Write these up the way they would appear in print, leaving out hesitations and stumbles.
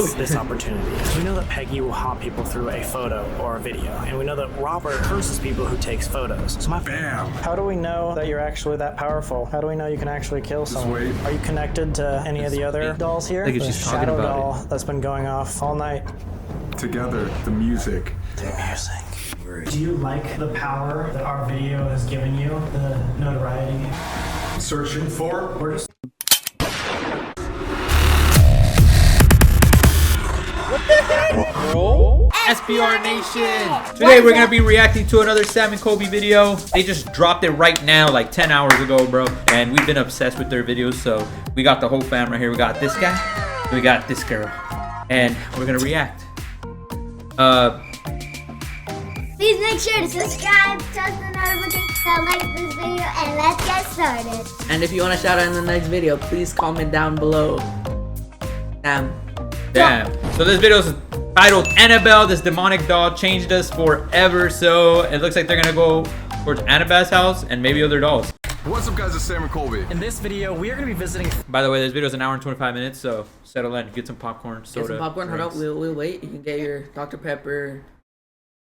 us this opportunity. We know that Peggy will haunt people through a photo or a video, and we know that Robert curses people who takes photos. So Bam! how do we know that you're actually that powerful? How do we know you can actually kill someone? Are you connected to any of the other dolls here? Like if the she's talking shadow about doll that's been going off all night. Together, the music. The music. Do you like the power that our video has given you? The notoriety? Searching for? We're just SPR Nation! Today we're gonna be reacting to another Sam and Colby video. They just dropped it right now, like 10 hours ago, bro. And we've been obsessed with their videos, so we got the whole fam right here. We got this guy, and we got this girl. And we're gonna react. Please make sure to subscribe, touch the notification, like this video, and let's get started. And if you want a shout out in the next video, please comment down below. Damn. So this video is titled AnnaBelle. This demonic doll changed us forever. So it looks like they're gonna go towards AnnaBelle's house and maybe other dolls. What's up, guys? It's Sam and Colby. in this video, we are going to be visiting. By the way, this video is an hour and 25 minutes, so settle in, get some popcorn, soda. Get some popcorn, hold up, drinks. we'll wait. You can get your Dr. Pepper,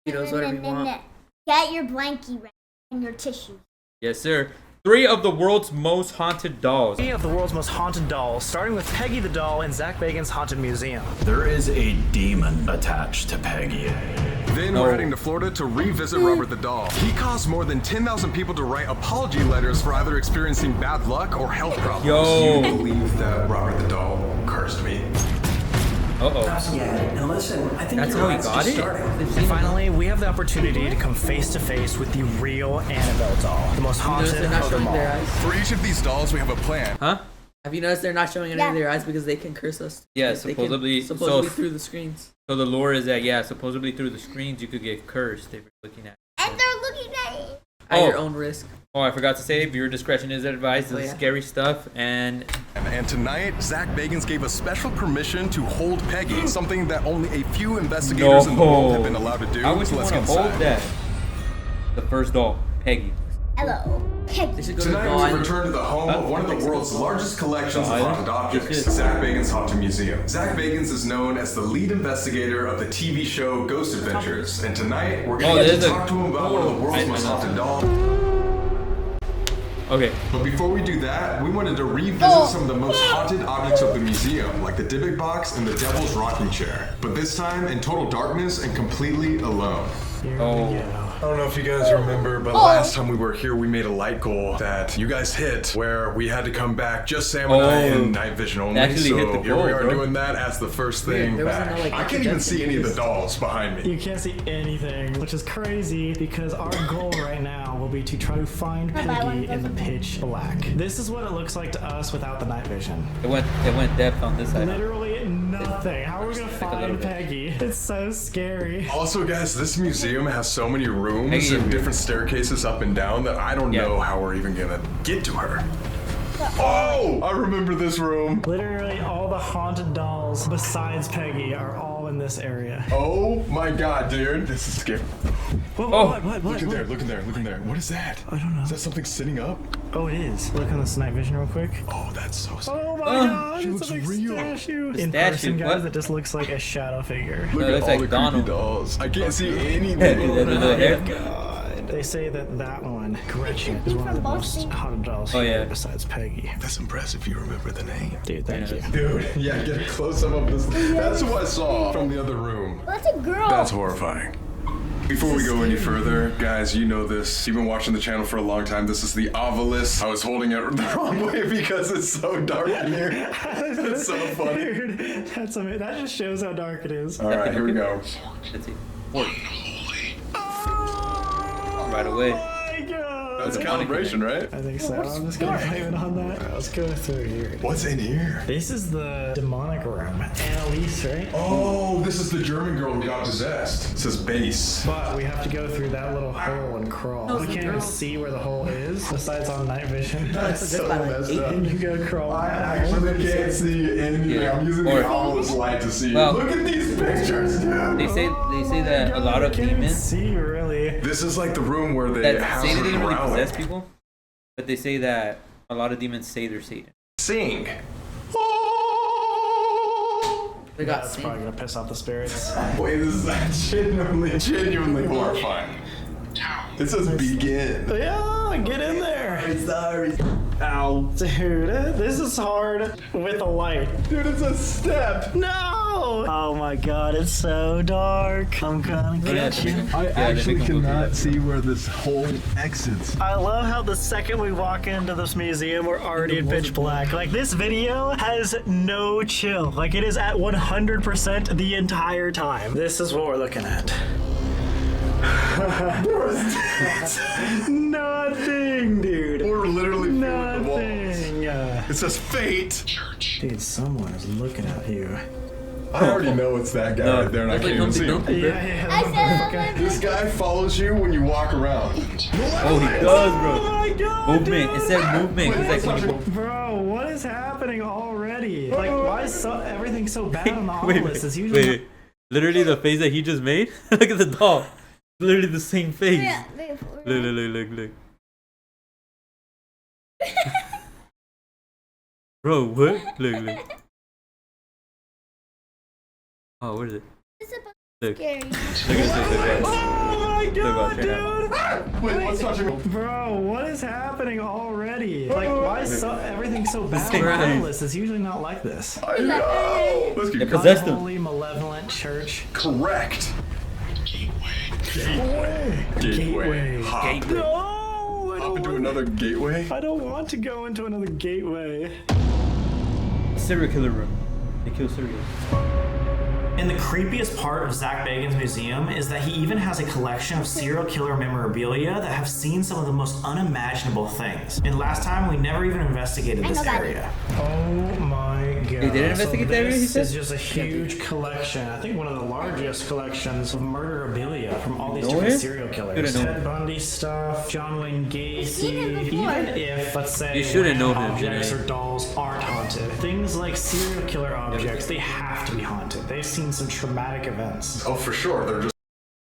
Cheetos, whatever you want. Get your blankie ready and your tissue. Yes, sir. 3 of the world's most haunted dolls. 3 of the world's most haunted dolls, starting with Peggy the doll in Zach Bagans' Haunted Museum. There is a demon attached to Peggy. Then we're heading to Florida to revisit Robert the doll. He caused more than 10,000 people to write apology letters for either experiencing bad luck or health problems. Yo. Do you believe that Robert the doll cursed me? Uh-oh. Yeah, now listen, I think That's how he got it? And finally, we have the opportunity to come face to face with the real AnnaBelle doll, the most haunted They're not of them showing their all. eyes. For each of these dolls, we have a plan. Huh? Have you noticed they're not showing any of their eyes because they can curse us? Yeah, They can- supposedly. supposedly so, through the screens. so the lore is that, yeah, supposedly through the screens you could get cursed if you're looking at. And they're looking at you. At Oh. your own risk. Oh, I forgot to say, viewer discretion is advised. This is yeah. scary stuff, and And tonight, Zach Bagans gave us special permission to hold Peggy, something that only a few investigators in the world have been allowed to do. I would So want let's to get hold inside. that. The first doll, Peggy. Hello. They Peggy. should go to the Tonight we island. return to the home of one of the world's largest collections of haunted objects, This is- Zach Bagans' Haunted Museum. Zach Bagans is known as the lead investigator of the TV show Ghost Adventures, and tonight we're going to talk to him about one of the world's most haunted dolls. Okay. But before we do that, we wanted to revisit some of the most haunted objects of the museum, like the Dybbuk box and the Devil's Rocking Chair. But this time in total darkness and completely alone. Oh. I don't know if you guys remember, but last time we were here, we made a light goal that you guys hit, where we had to come back, just Sam and I in night vision only. Actually so hit the here goal, we are bro. doing that as the first thing there wasn't back. no, like, I can't even see any of the projection. dolls behind me. You can't see anything, which is crazy because our goal right now will be to try to find Peggy in the pitch black. This is what it looks like to us without the night vision. It went depth on this side. Literally nothing. How are we gonna Like a little find bit. Peggy? It's so scary. Also, guys, this museum has so many rooms Peggy and is different staircases up and down that I don't Yeah. know how we're even gonna get to her. Oh, I remember this room. Literally all the haunted dolls besides Peggy are all in this area. Oh my god, dude. This is scary. What? Look in there, look in there, look in there. What is that? I don't know. Is that something sitting up? Oh, it is. Look on this night vision real quick. Oh, that's so scary. Oh my god, she it's looks a big real. statue. The In statue, person, guys, what? it just looks like a shadow figure. Look No, it at looks all like the Donald. creepy dolls. I can't see Yeah, anything. the little hair. God. They say that that one, Gretchen, is one of the most haunted dolls Oh, here yeah. besides Peggy. That's impressive you remember the name. Dude, thank you. Dude, yeah, get a close-up of this. That's who I saw from the other room. That's a girl. That's horrifying. Before we go any further, guys, you know this. You've been watching the channel for a long time. This is the obelisk. I was holding it the wrong way because it's so dark in here. It's so funny. Dude, that's amazing. That just shows how dark it is. All right, here we go. Let's see. Fork. Right away. Oh my god. That's calibration, right? I think so. I'm just gonna blame it on that. Let's go through here. What's in here? This is the demonic room. Annalise, right? Oh, this is the German girl who got possessed. It says base. But we have to go through that little hole and crawl. We can't even see where the hole is, besides on night vision. That's so messed up. And you gotta crawl. I actually can't see anything. Yeah. I'm using the obelisk light to see. Well, Look at these pictures, dude. They say that a lot of can't even demons see really. This is like the room where they that have say they her didn't really growling. possess people, but they say that a lot of demons say they're Satan. Sing. Wait, We got That's seen. probably gonna piss off the spirits. Wait, this is genuinely horrifying. It says begin. Yeah, get in there. Sorry. Ow. Dude, this is hard with a light. Dude, it's a step. No! Oh my god, it's so dark. I'm gonna get you. I actually cannot see where this hole exits. I love how the second we walk into this museum, we're already in pitch black. Like, this video has no chill. Like, it is at 100% the entire time. This is what we're looking at. Nothing, dude. We're literally feeling the walls. Nothing. It says fate. Dude, someone is looking at you. I already know it's that guy right there, and I can't even see him. Yeah. This guy follows you when you walk around. Oh, he does, bro. Oh my god. Movement. It said movement. It's like when you... Bro, what is happening already? Like, why is everything so bad on the Wait, list? It's usually wait. Literally the face that he just made? Look at the doll. Literally the same face. Look. Bro, what? Look. Oh, where is it? It's supposed Look. to be scary. Look at this. Oh my god, dude! Wait, what's touching me? Bro, what is happening already? Like, why is everything so bad Same on the thing. list? It's usually not like this. I know. Let's keep Yeah, going. possessed him. Holy malevolent church. Correct. Gateway. Hop. No! I Hop don't into want- another gateway. I don't want to go into another gateway. Serial killer room. They kill serial. And the creepiest part of Zach Bagans' museum is that he even has a collection of serial killer memorabilia that have seen some of the most unimaginable things. And last time, we never even investigated this area. Oh my god. They didn't investigate that area, he This said? is just a huge collection. I think one of the largest collections of murderabilia from all these No different way? serial killers. Couldn't know. Ted Bundy stuff, John Wayne Gacy. seen him before. Even if, let's say, You shouldn't know random him, objects Janae. or dolls aren't haunted. Things like serial killer objects, they have to be haunted. They've seen some traumatic events. Oh, for sure. They're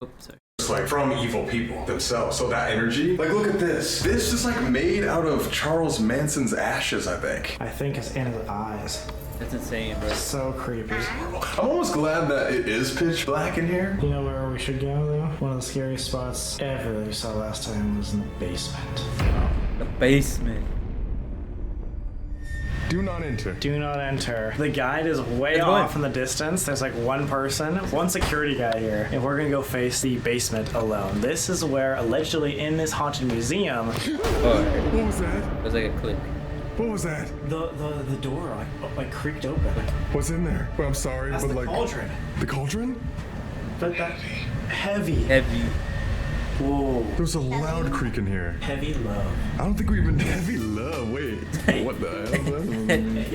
Oops, sorry. just like from evil people themselves. So that energy, like, look at this. This is like made out of Charles Manson's ashes, I think. I think it's in his eyes. That's insane, bro. So creepy. I'm almost glad that it is pitch black in here. You know where we should go though? One of the scariest spots ever that we saw last time was in the basement. The basement. Do not enter. Do not enter. The guide is way It's off fine. in the distance. There's like one person, one security guy here, and we're gonna go face the basement alone. This is where allegedly in this haunted museum, Oh, What was that? it was like a click. What was that? the door like creaked open. What's in there? Well, I'm sorry, That's but the like cauldron. the cauldron? But that heavy. Heavy. Whoa. There's a loud creak in here. Heavy love. I don't think we even heavy love. Wait, what the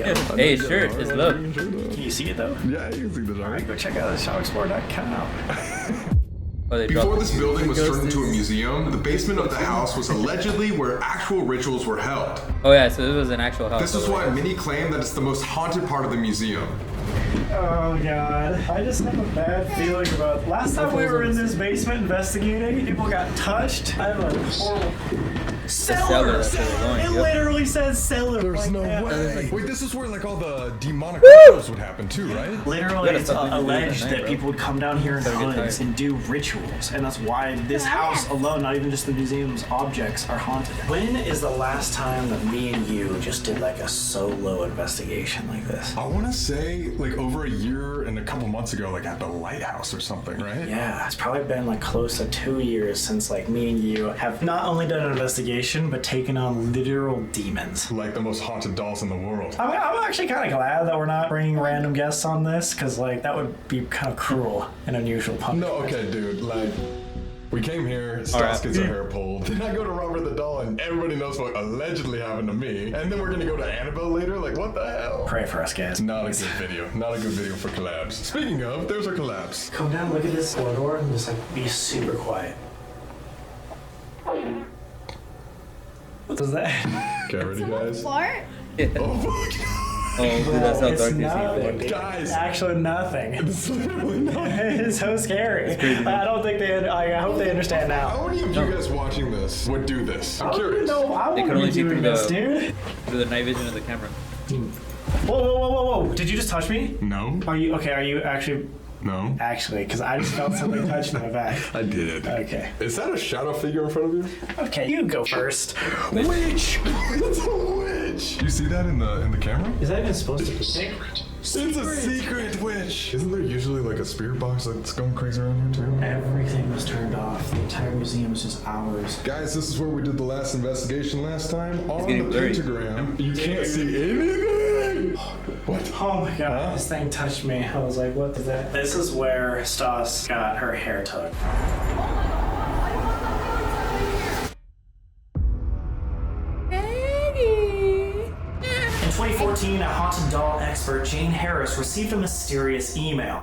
hell? Hey, sure, it's love. Can you see it though? Yeah, you can see the dark. Go check out shopexplore.com. Oh, they Before dropped this it. building was Ghost turned into a is- museum, the basement of the house was allegedly where actual rituals were held. Oh yeah, so it was an actual house. This is why many claim that it's the most haunted part of the museum. Oh god. I just have a bad feeling about last time we were in this basement investigating, people got touched. I have a horrible cellar, that's where we're going, It yep. literally says cellar. There's like no that. way. Wait, this is where like all the demonic rituals would happen too, right? Literally, gotta it's stop doing that at alleged night, that bro. people would come down here in Gotta get hoods tired. and do rituals, and that's why this house alone, not even just the museum's objects, are haunted. When is the last time that me and you just did like a solo investigation like this? I want to say like over a year and a couple months ago, like at the lighthouse or something, right? Yeah, it's probably been like close to 2 years since like me and you have not only done an investigation, but taken on literal demons. Like the most haunted dolls in the world. I'm actually kind of glad that we're not bringing random guests on this, because like that would be kind of cruel and unusual. No, okay, dude, like, we came here, Stas Alright. gets her hair pulled. Then I go to Robert the Doll, and everybody knows what allegedly happened to me. And then we're gonna go to AnnaBelle later? Like, what the hell? Pray for us, guys. Not a good video. Not a good video for collabs. Speaking of, there's our collabs. Come down, look at this corridor, and just like be super quiet. What was that? Okay, ready, guys? Fart? Oh, fuck. Oh, dude, that's how It's dark nothing. this is. Guys. Actually, nothing. It's literally not. It's so scary. crazy. I don't think they. I hope they understand How now. many of you guys watching this would do this? I'm curious. No, I They won't can only be see doing through this, the- dude. Through the night vision of the camera. Whoa, whoa, whoa, whoa, whoa. Did you just touch me? No. Are you actually? No. Actually, because I just felt something touching my back. I did. Okay. Is that a shadow figure in front of you? Okay, you go first. Witch! It's a witch! You see that in the camera? Is that even supposed to be? It's a secret witch! Isn't there usually like a spirit box that's going crazy around here too? Everything was turned off. The entire museum is just ours. Guys, this is where we did the last investigation last time. On the getting blurry. pentagram, you can't see anything! What? Oh my god, this thing touched me. I was like, what is that? This is where Stas got her hair tugged. In 2014, a haunted doll expert, Jane Harris, received a mysterious email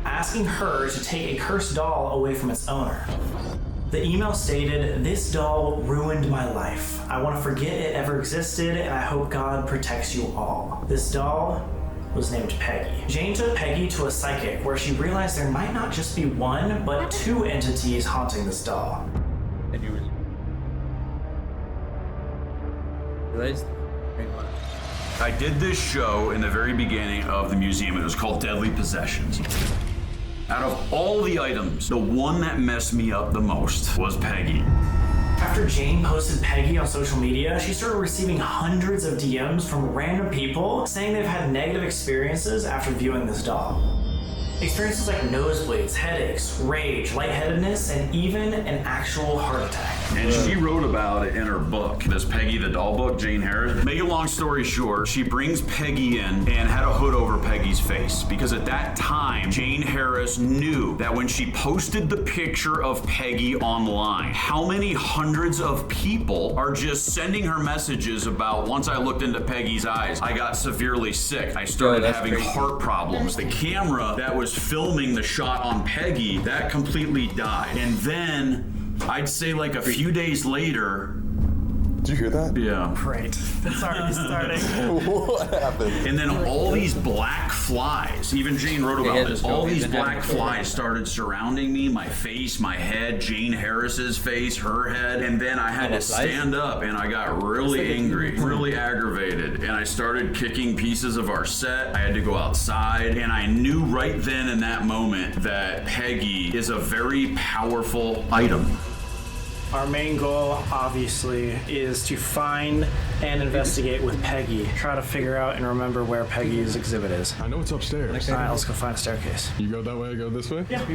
asking her to take a cursed doll away from its owner. The email stated, "This doll ruined my life. I want to forget it ever existed, and I hope God protects you all." This doll was named Peggy. Jane took Peggy to a psychic where she realized there might not just be one, but two entities haunting this doll. And you realized? I did this show in the very beginning of the museum. It was called Deadly Possessions. Out of all the items, the one that messed me up the most was Peggy. After Jane posted Peggy on social media, she started receiving hundreds of DMs from random people saying they've had negative experiences after viewing this doll. Experiences like nosebleeds, headaches, rage, lightheadedness, and even an actual heart attack. And she wrote about it in her book, this Peggy the Doll book, Jane Harris. Make a long story short, she brings Peggy in and had a hood over Peggy's face because at that time, Jane Harris knew that when she posted the picture of Peggy online, how many hundreds of people are just sending her messages about, once I looked into Peggy's eyes, I got severely sick. I started that's having crazy. heart problems. The camera that was filming the shot on Peggy, that completely died. And then I'd say like a few days later. Did you hear that? Yeah. Great. It's already starting. What happened? And then all these black flies, even Jane wrote Yeah, about this this, all girl, these even having black children. flies started surrounding me, my face, my head, Jane Harris's face, her head, and then I had to flies? stand up and I got really angry, really aggravated, and I started kicking pieces of our set. I had to go outside, and I knew right then in that moment that Peggy is a very powerful item. Our main goal, obviously, is to find and investigate with Peggy. Try to figure out and remember where Peggy's exhibit is. I know it's upstairs. All right, let's go find a staircase. You go that way, I go this way? Yeah.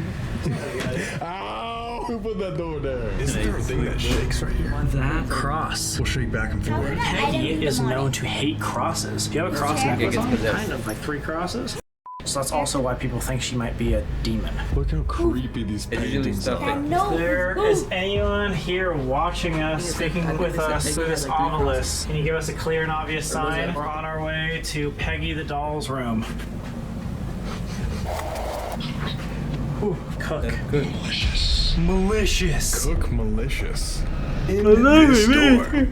Ow! Who put that door there? Isn't there a thing that shakes right here? That cross. We'll shake back and forth. Peggy is known to hate crosses. Do you have a cross necklace gets on? possessed. Kind of, like 3 crosses. So that's also why people think she might be a demon. Look how creepy these It's usually paintings stuff are. like Is anyone here watching us, speaking with us through this obelisk? Can you give us a clear and obvious sign? We're on our way to Peggy the doll's room. Ooh, cook. good. Malicious. Cook malicious. In this door,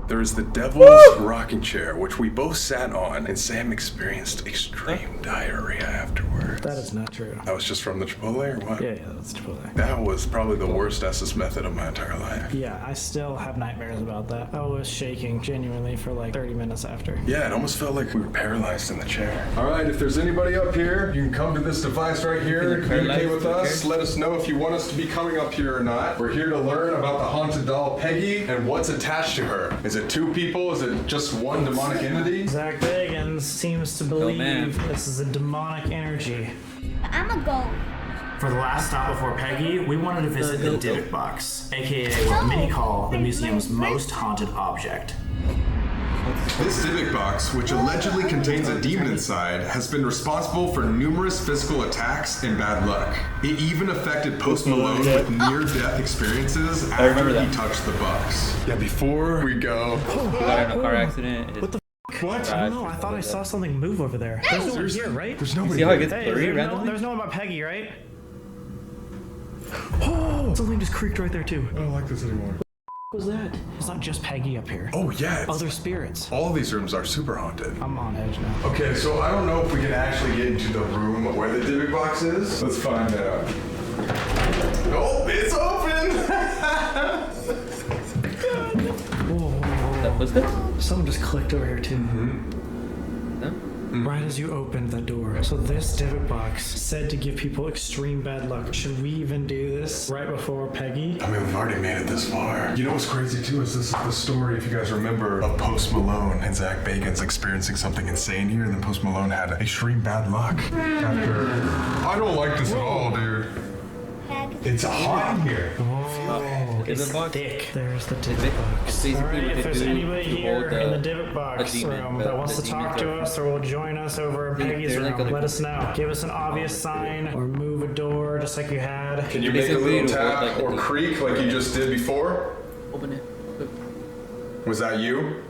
there is the devil's rocking chair, which we both sat on, and Sam experienced extreme diarrhea afterwards. That is not true. That was just from the Chipotle or what? Yeah, that's Chipotle. That was probably the worst SS method of my entire life. Yeah, I still have nightmares about that. I was shaking genuinely for like 30 minutes after. Yeah, it almost felt like we were paralyzed in the chair. All right, if there's anybody up here, you can come to this device right here, communicate with us. Let us know if you want us to be coming up here or not. We're here to learn about the haunted doll Peggy and what's attached to her. Is it 2 people? Is it just one demonic entity? Zach Bagans seems to believe man. this is a demonic energy. I'm a go. For the last stop before Peggy, we wanted to visit the Divot Box, aka what many call the museum's most haunted object. This Divot box, which allegedly contains a demon inside, has been responsible for numerous physical attacks and bad luck. It even affected Post Malone with near-death experiences after he touched the box. Yeah, before we go... We got in a car accident. What the What? I don't know, I thought I saw something move over there. There's no one here, right? There's nobody See how it here. gets Hey, blurry randomly? there's no one about Peggy, right? Oh, something just creaked right there too. I don't like this anymore. What was that? It's not just Peggy up here. Oh, yeah. Other spirits. All these rooms are super haunted. I'm on edge now. Okay, so I don't know if we can actually get into the room where the Divot box is. Let's find out. Oh, it's open! Whoa, That was it? something just clicked over here too. right as you opened the door. So this divot box said to give people extreme bad luck. Should we even do this right before Peggy? I mean, we've already made it this far. You know what's crazy too is this is the story, if you guys remember, of Post Malone and Zach Bacon's experiencing something insane here, and then Post Malone had extreme bad luck after. I don't like this at all, dude. It's hot in here. It's thick. There's the divot box. Alright, if there's anybody here in the divot box room that wants to talk to us or will join us over in Peggy's room, let us know. Give us an obvious sign or move a door just like you had. Can you make a little tap or creak like you just did before? Open it. Was that you?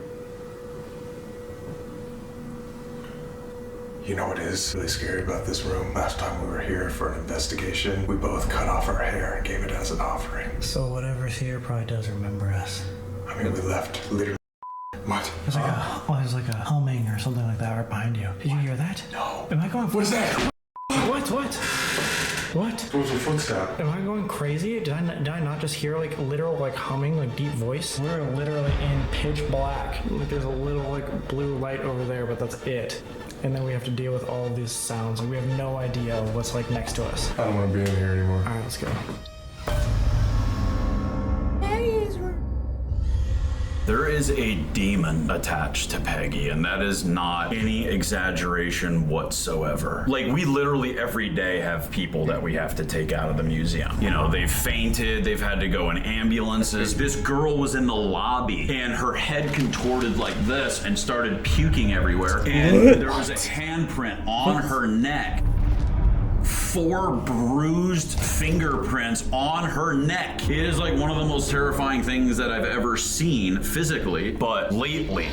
You know what is really scary about this room? Last time we were here for an investigation, we both cut off our hair and gave it as an offering. So whatever's here probably does remember us. I mean, we left literally. What? There's like a humming or something like that right behind you. Did you hear that? No. Am I going? What is that? What? It was a footstep. Am I going crazy? Did I not just hear like literal like humming, like deep voice? We're literally in pitch black. Like there's a little like blue light over there, but that's it. And then we have to deal with all of these sounds, and we have no idea what's like next to us. I don't want to be in here anymore. All right, let's go. There is a demon attached to Peggy, and that is not any exaggeration whatsoever. Like, we literally every day have people that we have to take out of the museum. You know, they've fainted, they've had to go in ambulances. This girl was in the lobby, and her head contorted like this and started puking everywhere. And there was a handprint on her neck. 4 bruised fingerprints on her neck. It is like one of the most terrifying things that I've ever seen physically, but lately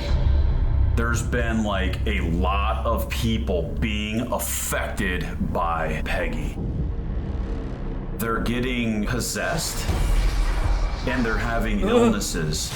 there's been like a lot of people being affected by Peggy. They're getting possessed and they're having illnesses.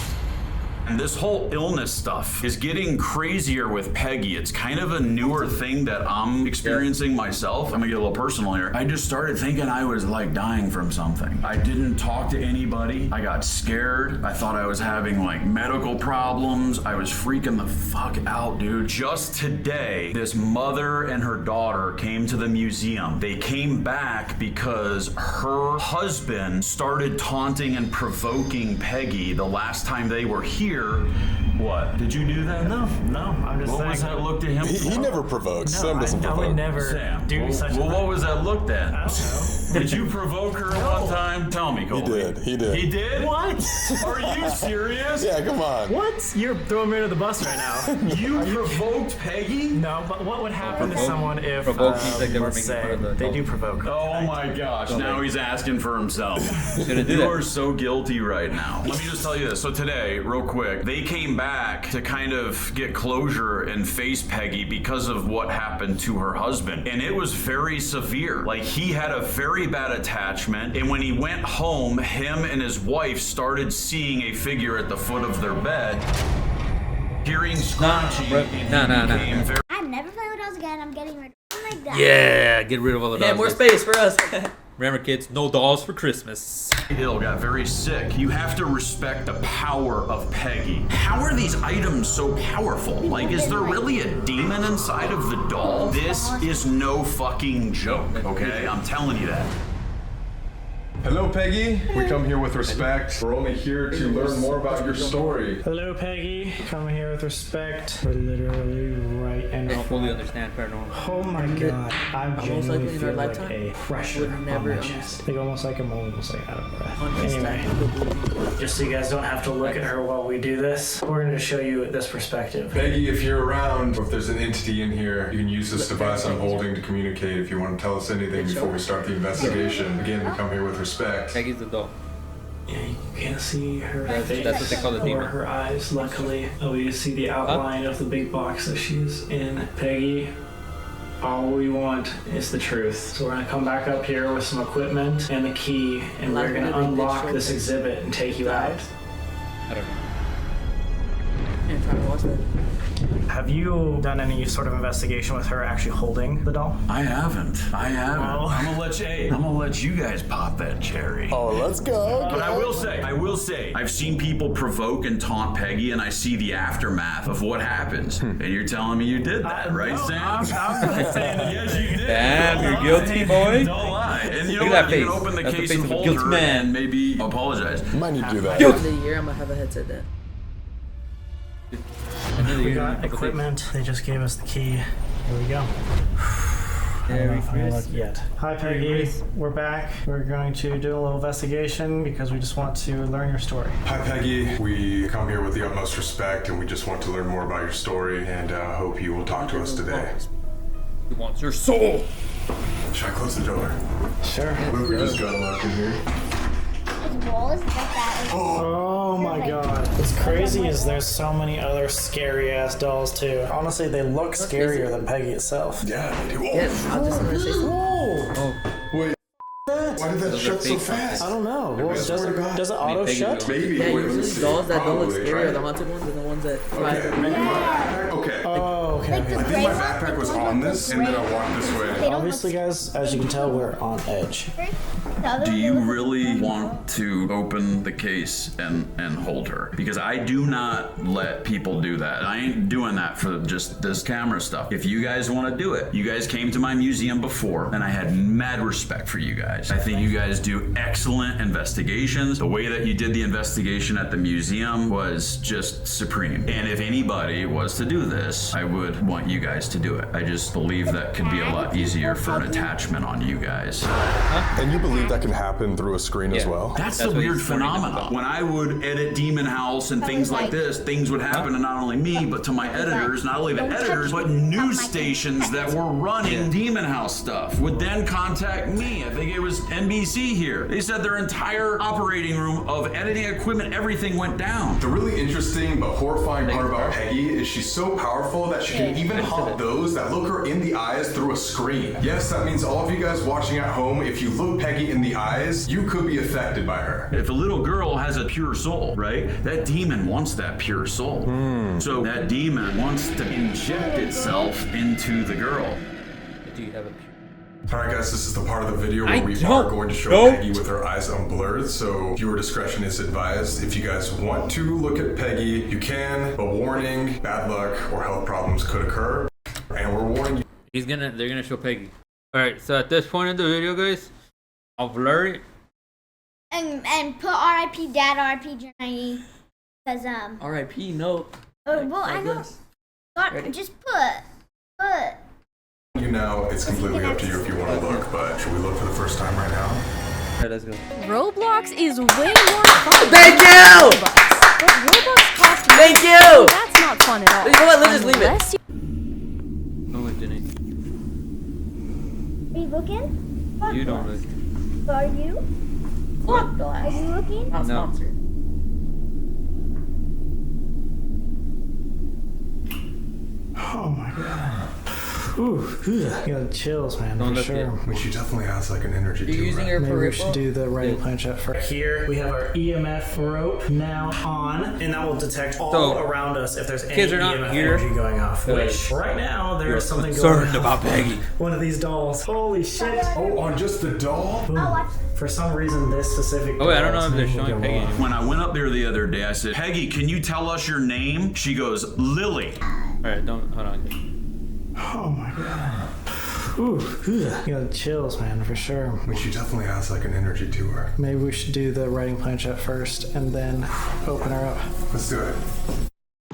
And this whole illness stuff is getting crazier with Peggy. It's kind of a newer thing that I'm experiencing myself. I'm gonna get a little personal here. I just started thinking I was like dying from something. I didn't talk to anybody. I got scared. I thought I was having like medical problems. I was freaking the fuck out, dude. Just today, this mother and her daughter came to the museum. They came back because her husband started taunting and provoking Peggy the last time they were here. What? Did you do that? No, I'm just saying. What was that look to him? He never provokes. Sam doesn't I provoke. would never Sam, do such a thing. what was that look then? I don't know. Did you provoke her one time? Tell me, Colby. He did. He did? What? Are you serious? Yeah, come on. What? You're throwing me under the bus right now. You provoked Peggy? No, but what would happen to someone if, Provoke means like they were let's making fun say, of the they do dog. provoke? Oh my gosh, now he's asking for himself. Shouldn't do You that. are so guilty right now. Let me just tell you this. So today, real quick, they came back to kind of get closure and face Peggy because of what happened to her husband. And it was very severe. Like, he had a very bad attachment. And when he went home, him and his wife started seeing a figure at the foot of their bed, hearing scratching. No. I'm never playing with dolls again. I'm getting rid of them like that. Yeah, get rid of all the dolls. Yeah, more space for us. Remember, kids, no dolls for Christmas. Ill, got very sick. You have to respect the power of Peggy. How are these items so powerful? Like, is there really a demon inside of the doll? This is no fucking joke, okay? I'm telling you that. Hello, Peggy. We come here with respect. We're only here to learn more about your story. Hello, Peggy. Come here with respect. We're literally right in I don't front. fully understand paranormal. Oh my god. I Almost genuinely like in our feel like lifetime, a pressure would never on my chest. Like almost like I'm out of breath. Anyway, Understand. just so you guys don't have to look at her while we do this, we're going to show you this perspective. Peggy, if you're around, or if there's an entity in here, you can use this device I'm holding to communicate if you want to tell us anything before we start the investigation. Again, we come here with respect. Peggy's the doll. Yeah, you can't see her face That's what they call the or demon. her eyes, luckily. We just see the outline of the big box that she's in. Peggy, all we want is the truth. So we're gonna come back up here with some equipment and the key, and we're gonna unlock this exhibit and take you out. I don't know. Yeah, trying to watch that. Have you done any sort of investigation with her actually holding the doll? I haven't. Oh. I'm gonna let you guys pop that cherry. Oh, let's go. But I will say, I've seen people provoke and taunt Peggy, and I see the aftermath of what happens. And you're telling me you did that, right, no, Sam? I'm not saying that. Yes, you did. Damn, you're guilty, boy. Don't lie. And you know Look at what? that You can face. open the That's the case face and of a hold guilty her man. and maybe apologize. Might need to do that. End of the year, I'm gonna have a headset then. We got equipment. They just gave us the key. Here we go. Very Not gonna nice. look yet. Hi Peggy, we're back. We're going to do a little investigation because we just want to learn your story. Hi, Peggy. We come here with the utmost respect, and we just want to learn more about your story, and hope you will talk to us today. He wants your soul. Should I close the door? Sure. What if we just got locked in here? It's balls like that. Oh my god. What's crazy is there's so many other scary ass dolls too. Honestly, they look scarier than Peggy itself. Yeah, they do. Yes, I just wanted to say something. Whoa! Oh, Wait, why did that shut so fast? I don't know. Well, does it auto Peggy shut? Maybe. Yeah, Wait, let's usually see. dolls that don't look Probably. scary Try are the it. haunted ones and the ones that fly. Okay, maybe my backpack. Okay. Oh, okay. Like the I think my backpack was on this, and then I walked this They way. don't Obviously, guys, as you can tell, we're on edge. Do you really want to open the case and hold her? Because I do not let people do that. I ain't doing that for just this camera stuff. If you guys want to do it, you guys came to my museum before, and I had mad respect for you guys. I think you guys do excellent investigations. The way that you did the investigation at the museum was just supreme. And if anybody was to do this, I would want you guys to do it. I just believe that could be a lot easier for an attachment on you guys. And you believe that can happen through a screen as well? That's That's the what weird he's warning us phenomenon. about. When I would edit Demon House and things like this, things would happen to not only me, but to my editors, not only the editors, but news stations that were running Demon House stuff would then contact me. I think it was NBC here. They said their entire operating room of editing equipment, everything went down. The really interesting but horrifying part about Peggy is she's so powerful that she can even haunt those that look her in the eyes through a screen. Yes, that means all of you guys watching at home, if you look Peggy in the eyes, you could be affected by her. If a little girl has a pure soul, right? That demon wants that pure soul. So that demon wants to inject itself into the girl. do you have a... Alright guys, this is the part of the video where I we don't are going to show know. Peggy with her eyes unblurred, so viewer discretion is advised. If you guys want to look at Peggy, you can, but warning, bad luck or health problems could occur. And we're warning you. They're gonna show Peggy. Alright, so at this point in the video, guys, I'll blur it. And put R.I.P. Dad, R.I.P. Journey, because R.I.P. No. well I Like know. this. God, Ready? just put. You now, it's completely up to you if you want to look, but should we look for the first time right now? Alright, let's go. Roblox is way more fun. Thank you! But Roblox costs money. Thank you! That's not fun at all. You know what? Let's just leave it. Unless you- No, wait, Jenny. Are you looking? Fuck You don't us. look. Are you? Fuck Are glass. you looking? Not No. sponsored. Oh my god. Ooh, you got chills, man, Don't for look sure. yet. I mean, she definitely has like an energy You're to using her. her Maybe we peripheral? should do the writing Yeah. planchette first. Here we have our EMF rope now on, and that will detect all So, around us if there's any kids are not EMF here energy going off. because Which right now you're there's something concerned going about off. Peggy. One of these dolls. Holy shit! Oh, on just the doll? Boom. For some reason, this specific. Oh, wait, I don't doll's know if they're name will showing go Peggy off. anymore. When I went up there the other day, I said, Peggy, can you tell us your name? She goes, Lily. Alright, don't, hold on. Oh my god. Ooh, you got chills, man, for sure. I mean, she definitely has like an energy to her. Maybe we should do the writing planchette first and then open her up. Let's do it.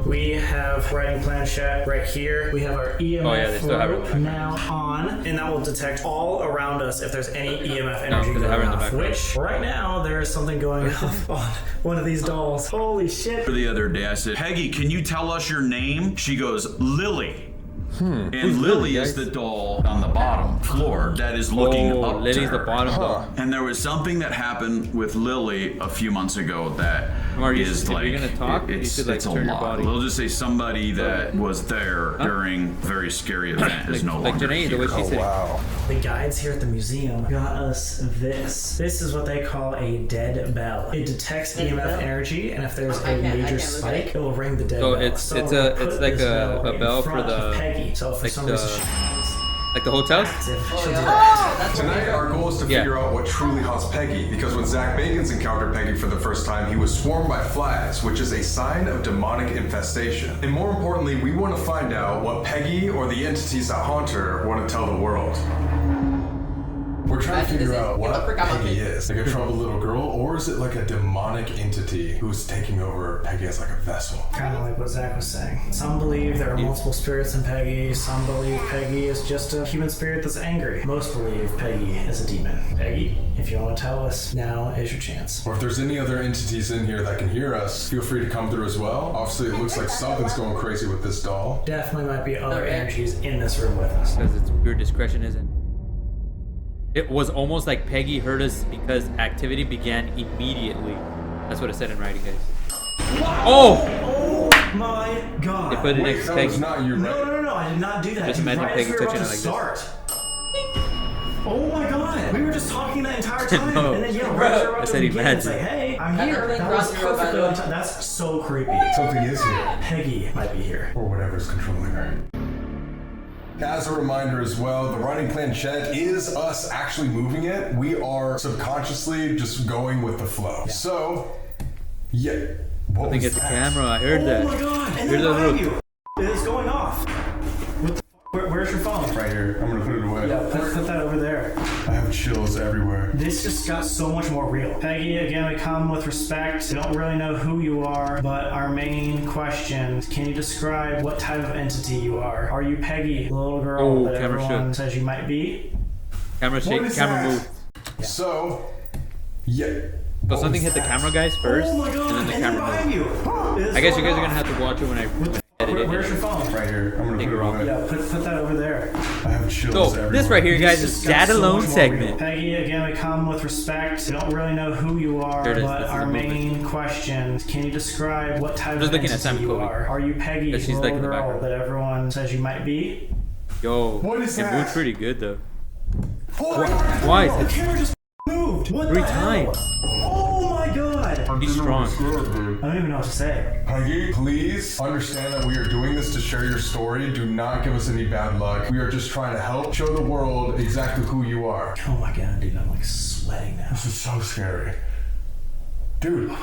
We have writing planchette right here. We have our EMF Oh, yeah, they still have it in the rope background. now on, and that will detect all around us if there's any EMF energy because they have it going in the off. background. Which right now there's something going off on one of these dolls. Holy shit! The other day, I said, Peggy, can you tell us your name? She goes, Lily. And Who's Lily Lily, is guys? the doll on the bottom floor that is looking Oh, up Lily's to her. the bottom doll. And there was something that happened with Lily a few months ago that Jomar, you is should- if like, you're gonna talk, you it's should, like, a turn your lot. body. We'll just say somebody that was there during a very scary event is no Like longer Janae, the way here. she's sitting. Wow. The guides here at the museum got us this. This is what they call a dead bell. It detects EMF energy, and if there's a major spike, it will ring the dead bell. It's like a bell for the Peggy. So if for some reason like the hotels? Tonight, our goal is to figure out what truly haunts Peggy, because when Zach Bagans encountered Peggy for the first time, he was swarmed by flies, which is a sign of demonic infestation. And more importantly, we want to find out what Peggy or the entities that haunt her want to tell the world. We're trying to figure out what Peggy is. Like a troubled little girl, or is it like a demonic entity who's taking over Peggy as like a vessel? Kind of like what Zach was saying. Some believe there are multiple spirits in Peggy. Some believe Peggy is just a human spirit that's angry. Most believe Peggy is a demon. Peggy, if you want to tell us, now is your chance. Or if there's any other entities in here that can hear us, feel free to come through as well. Obviously, it looks like something's going crazy with this doll. Definitely might be other energies in this room with us. Because it's your discretion isn't. It was almost like Peggy heard us because activity began immediately. That's what it said in writing, guys. Oh! Oh my god. They put it next to Peggy. Was not you, right? No, I did not do that. Just imagine right Peggy as we were touching about it to like this. start. Oh my god. We were just talking that entire time. No. And then, right as we were I about said to begin, it's imagine. like, hey, I'm here. That was perfectly on time. That's so creepy. Something is here. Peggy might be here. Or whatever's controlling her. As a reminder as well, the writing planchette is us actually moving it. We are subconsciously just going with the flow. Yeah. So, yeah. I think it's the camera. I heard that. Oh my god. And Here's then the behind little... you. It's going off. What the where's your phone? Right here. I'm gonna put it away. Yeah, put that over there. I have chills everywhere. This just got so much more real. Peggy, again, we come with respect. We don't really know who you are, but our main question, can you describe what type of entity you are? Are you Peggy, the little girl that everyone says you might be? Camera shake, camera move. Yeah. So, yeah. So something hit the camera, guys, first, oh my god, and then the camera moved. You. I guess you guys are gonna have to watch it when I edit it. Where's your phone? Right here. I'm gonna put it away. Yeah, put that over there. I have chills everywhere. This right here, guys, is Dad Alone segment. Peggy, again, we come with respect. We don't really know who you are, but our main question, can you describe what type of entity you are? Are you Peggy, the little girl that everyone says you might be? Yo, what is that? It moved pretty good, though. Why is the camera just moved? What 3 times. Oh my god. He's strong. I don't even know what to say. Peggy, please understand that we are doing this to share your story. Do not give us any bad luck. We are just trying to help show the world exactly who you are. Oh my god, dude, I'm like sweating now. This is so scary. Dude.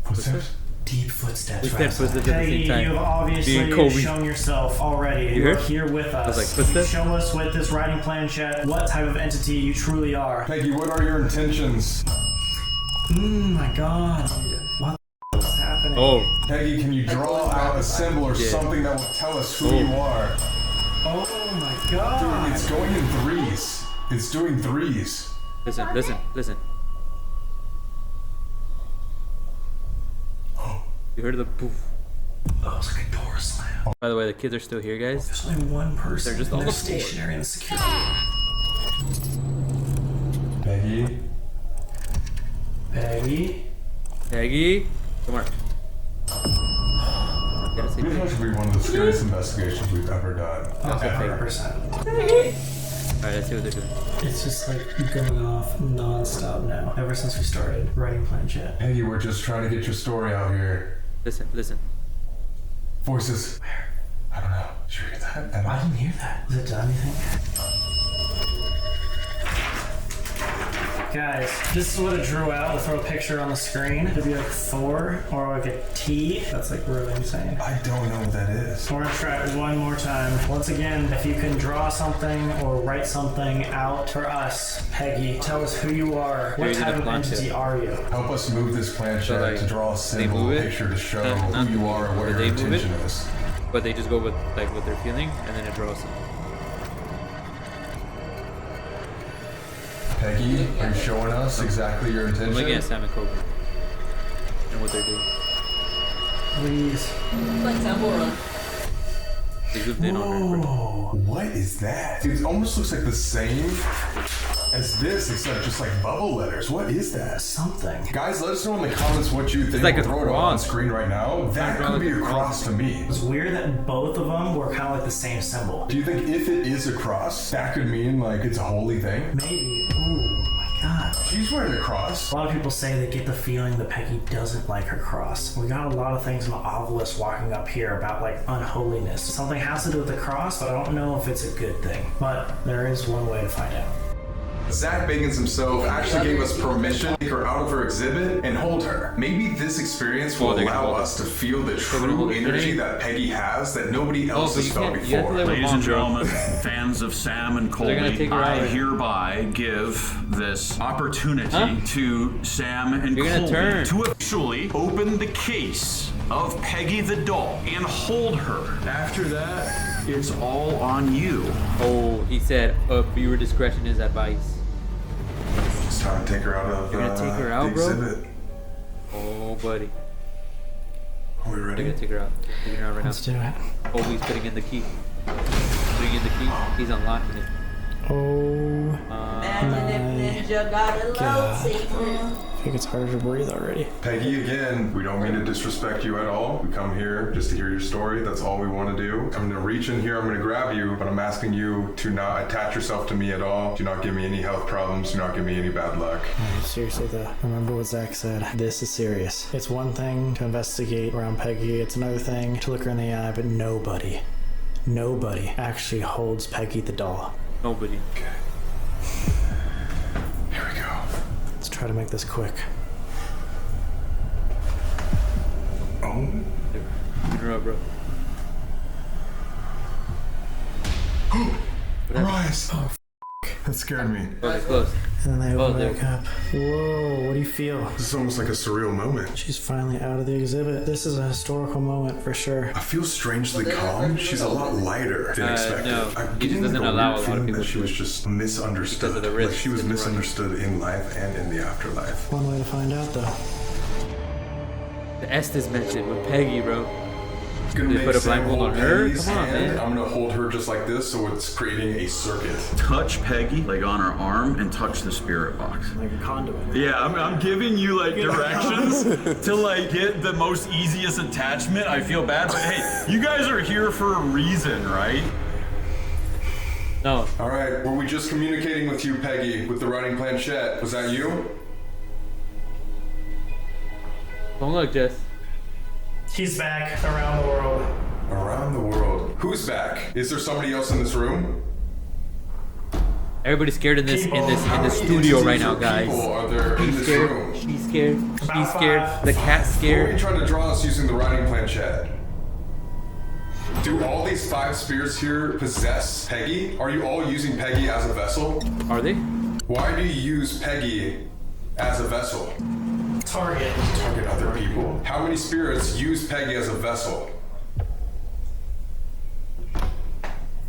Footsteps? Deep footsteps. We said footsteps at the Peggy, same time. you've obviously shown yourself already. You're here with us. I was like, footsteps? Show us with this writing planchette what type of entity you truly are. Peggy, what are your intentions? My god. What the is happening? Oh. Peggy, can you draw out a symbol or something that will tell us who you are? Oh my god. Dude, it's going in threes. It's doing threes. Listen. You heard the poof. Oh, it's like a door slam. By the way, the kids are still here, guys. There's only one person. They're just all stationary in the security. Peggy? Peggy? Jomar. This has to be one of the scariest investigations we've ever done. Okay, 100%. Alright, let's see what they're doing. It's just like going off non-stop now. Ever since we started writing planchette. Peggy, we're just trying to get your story out here. Listen. Voices. Where? I don't know. Did you hear that? I didn't hear that. Has it done anything? Guys, this is what it drew out. We'll throw a picture on the screen. It'd be like 4 or like a T. That's like really insane. I don't know what that is. We're gonna try it one more time. Once again, if you can draw something or write something out for us, Peggy, tell us who you are. What type of entity are you? Help us move this planchette to draw a symbol, picture to show who you are and what your intention is. But they just go with like what they're feeling, and then it draws them. Peggy, are you showing us exactly your intention? I'm looking at Sam and Colby and what they're doing. Please. Like Temple Run. They zoomed in on her, bro. Whoa, what is that? It almost looks like the same as this, except just like bubble letters. What is that? Something. Guys, let us know in the comments what you think. like a We'll throw it up on cross. screen right now. That could be a cross to me. It's weird that both of them were kind of like the same symbol. Do you think if it is a cross, that could mean like it's a holy thing? Maybe. Oh my god. She's wearing a cross. A lot of people say they get the feeling that Peggy doesn't like her cross. We got a lot of things in the obelisk walking up here about like unholiness. Something has to do with the cross, but I don't know if it's a good thing. But there is one way to find out. Zach Bagans himself actually gave us permission to take her out of her exhibit and hold her. Maybe this experience will allow us to feel the true energy that Peggy has that nobody else has felt before. Ladies and gentlemen, fans of Sam and They're gonna Colby, take her out. I hereby give this opportunity to Sam and You're gonna Colby turn. to officially open the case of Peggy the doll and hold her. After that, it's all on you. Oh, he said, viewer discretion is advice. It's time to take her out of You're gonna take her out, the bro? exhibit. Oh, buddy. Are we They're ready? gonna take her out. Taking her out right now. Let's do it. Oh, he's putting in the key. Putting in the key. He's unlocking it. Oh, Imagine if Ninja got a love secret. I think it's harder to breathe already. Peggy, again, we don't mean to disrespect you at all. We come here just to hear your story. That's all we want to do. I'm gonna reach in here, I'm gonna grab you, but I'm asking you to not attach yourself to me at all. Do not give me any health problems. Do not give me any bad luck. Seriously though, remember what Zach said. This is serious. It's one thing to investigate around Peggy. It's another thing to look her in the eye, but nobody actually holds Peggy the doll. Nobody. Here we go. Let's try to make this quick. Oh. Put her up, bro. Her eyes. Oh, that scared me. Close, close. And then they open there. back up. Whoa, what do you feel? This is almost like a surreal moment. She's finally out of the exhibit. This is a historical moment for sure. I feel strangely calm. She's a lot lighter than expected. no, I'm he just getting doesn't like allow a weird lot of feeling people that she to was just misunderstood. because of the Like risks she was that they're running. misunderstood in life and in the afterlife. One way to find out though. The Estes mentioned with Peggy, bro. Gonna They make put a Sam blindfold hold on her? Peggy's Come on, hand. man. I'm gonna hold her just like this, so it's creating a circuit. Touch Peggy, like on her arm, and touch the spirit box. Like a conduit. Yeah, I'm giving you like directions to like get the most easiest attachment. I feel bad, but hey, you guys are here for a reason, right? No. All right, were we just communicating with you, Peggy, with the writing planchette? Was that you? Don't look, Jess. He's back around the world. Around the world. Who's back? Is there somebody else in this room? Everybody's scared in this How many studio right entities now, or guys. people are there in He's this scared. room? She's scared. About She's scared. five. The cat's What are you scared. trying to draw us using the writing planchette? Do all these 5 spirits here possess Peggy? Are you all using Peggy as a vessel? Are they? Why do you use Peggy as a vessel? Target. Target other people. How many spirits use Peggy as a vessel?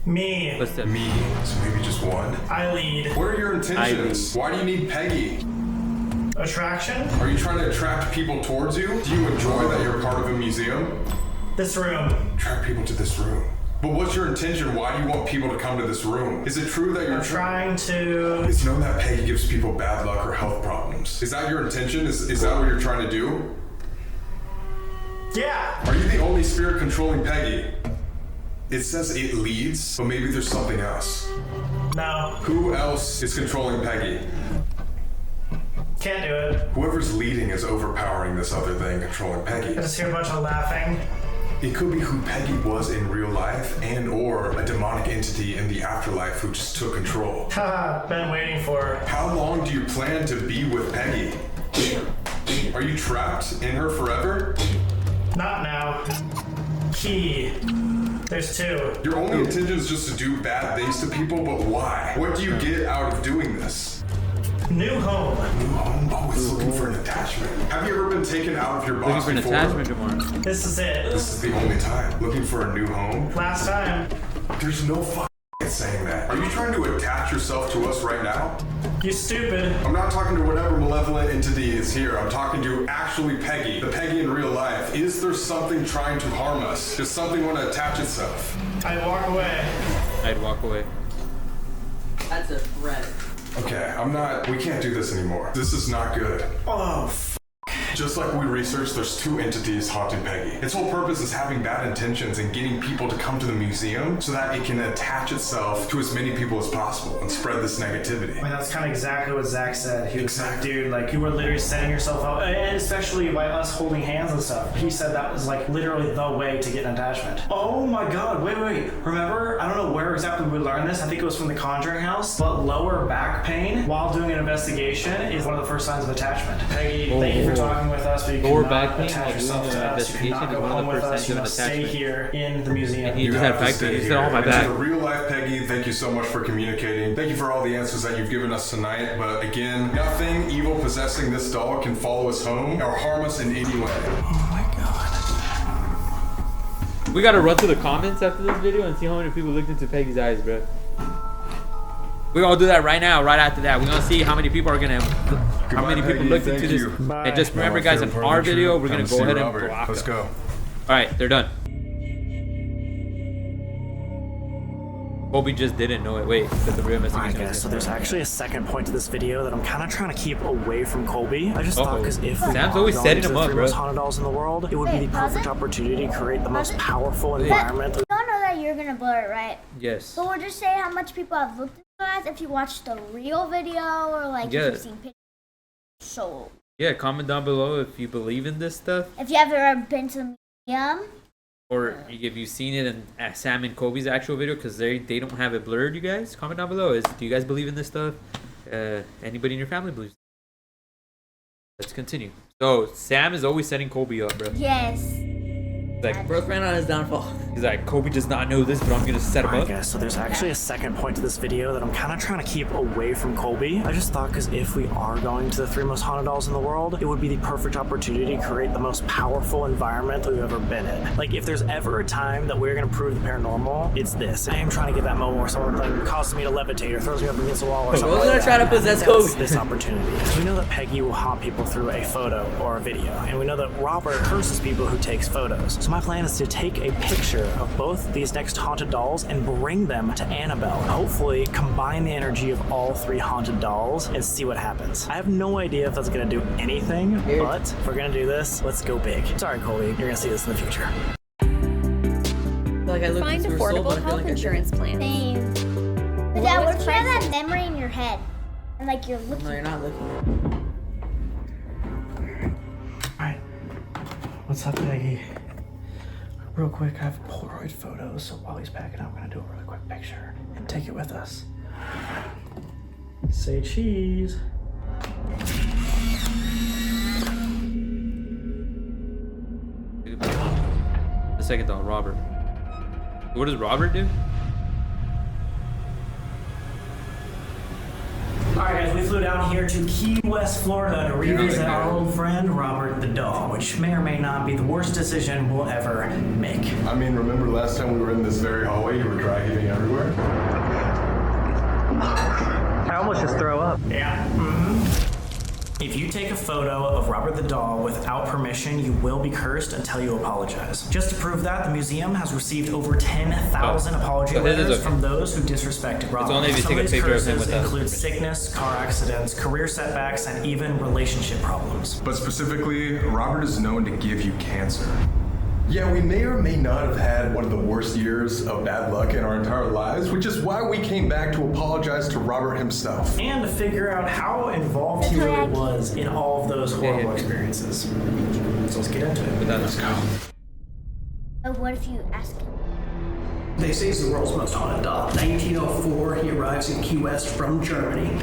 Me. What's that? Me. So maybe just one. I lead. What are your intentions? Why do you need Peggy? Attraction? Are you trying to attract people towards you? Do you enjoy that you're part of a museum? This room. Attract people to this room. But what's your intention? Why do you want people to come to this room? Is it true that you're I'm trying to. It's known that Peggy gives people bad luck or health problems. Is that your intention? Is that what you're trying to do? Yeah. Are you the only spirit controlling Peggy? It says it leads, but maybe there's something else. No. Who else is controlling Peggy? Can't do it. Whoever's leading is overpowering this other thing controlling I Peggy. just hear a bunch of laughing. It could be who Peggy was in real life and or a demonic entity in the afterlife who just took control. Haha, been waiting for her. How long do you plan to be with Peggy? Are you trapped in her forever? Not now. Key. There's 2. Your only intention is just to do bad things to people, but why? What do you get out of doing this? New home. New home? Oh, it's looking for an attachment. Have you ever been taken out of your Looking box for an before? attachment, Jomar. This is it. This is the only time. Looking for a new home? Last time. There's no saying that. Are you trying to attach yourself to us right now? You stupid. I'm not talking to whatever malevolent entity is here. I'm talking to actually Peggy, the Peggy in real life. Is there something trying to harm us? Does something want to attach itself? I'd walk away. I'd walk away. That's a threat. Okay, we can't do this anymore. This is not good. Oh, Just like we researched, there's two entities haunting Peggy. Its whole purpose is having bad intentions and getting people to come to the museum so that it can attach itself to as many people as possible and spread this negativity. I mean, that's kind of exactly what Zach said. He was like, dude, like, you were literally setting yourself up, and especially by us holding hands and stuff. He said that was, like, literally the way to get an attachment. Oh my god, wait. Remember, I don't know where exactly we learned this. I think it was from the Conjuring house, but lower back pain while doing an investigation is one of the first signs of attachment. Peggy, thank you for talking with us, but you Lower cannot back pain attach while yourself doing to an us. You investigation cannot is go one of home the with first us. You signs of must an stay attachment. here in the museum. And he You just have had to back stay pain. He's here. on my And back. to the real life Peggy, thank you so much for communicating. Thank you for all the answers that you've given us tonight. But again, nothing evil possessing this doll can follow us home or harm us in any way. Oh my god. We gotta run through the comments after this video and see how many people looked into Peggy's eyes, bro. We're gonna do that right now, right after that. We're gonna see how many people are gonna, how many people Peggy. looked Thank into this. you. Bye. And just remember, guys, in our video, we're gonna go ahead and block Let's them. go. All right, they're done. Colby just didn't know it. Wait, but the real investigation. Alright guys, so there's actually a second point to this video that I'm kind of trying to keep away from Colby. I just thought because if we Sam's are always going setting to him the up, three bro. most haunted dolls in the world, it would be the perfect opportunity to create the most powerful environment. You don't know that you're gonna blur it, right? Yes. So we'll just say how much people have looked at us if you watched the real video or like Yeah. if you've seen pictures. So Yeah, comment down below if you believe in this stuff, if you have ever been to the museum, or if you've seen it in Sam and Colby's actual video, because they don't have it blurred. You guys, comment down below. Do you guys believe in this stuff? Anybody in your family believes? Let's continue. So Sam is always setting Colby up, bro. yes. He's like, Bro ran on his downfall. he's like, Colby does not know this, but I'm gonna set him Alright up. guys, so there's actually a second point to this video that I'm kind of trying to keep away from Colby. I just thought because if we are going to the three most haunted dolls in the world, it would be the perfect opportunity to create the most powerful environment that we've ever been in. Like if there's ever a time that we're going to prove the paranormal, it's this. I am trying to get that moment where someone like causes me to levitate or throws me up against a wall or something. We're gonna try to possess That's Colby. this opportunity. We know that Peggy will haunt people through a photo or a video, and we know that Robert curses people who takes photos. So my plan is to take a picture of both these next haunted dolls and bring them to AnnaBelle. Hopefully combine the energy of all three haunted dolls and see what happens. I have no idea if that's gonna do anything, but if we're gonna do this, let's go big. Sorry, Colby, you're gonna see this in the future. I feel like I looked Find into her soul, affordable but I feel health like I insurance plans. Same. But yeah, what if you have that memory in your head and like you're didn't. looking? No, you're not looking. Alright, what's up, Peggy? Real quick, I have Polaroid photos, so while he's packing up, I'm gonna do a really quick picture and take it with us. Say cheese. The second doll, Robert. What does Robert do? Alright guys, we flew down here to Key West, Florida to revisit our old friend Robert the doll, which may or may not be the worst decision we'll ever make. I mean, remember last time we were in this very hallway, you were dry heaving everywhere? I almost just throw up. Yeah. If you take a photo of Robert the doll without permission, you will be cursed until you apologize. Just to prove that, the museum has received over 10,000 apology So his is letters okay. from those who disrespected Robert. only if you Some take a of these picture of him curses without include permission. sickness, car accidents, career setbacks, and even relationship problems. But specifically, Robert is known to give you cancer. Yeah, we may or may not have had one of the worst years of bad luck in our entire lives, which is why we came back to apologize to Robert himself. And to figure out how involved he really was in all of those horrible experiences. So let's get into it. Let's go. But what if you ask him? They say he's the world's most haunted doll. 1904, he arrives in Key West from Germany,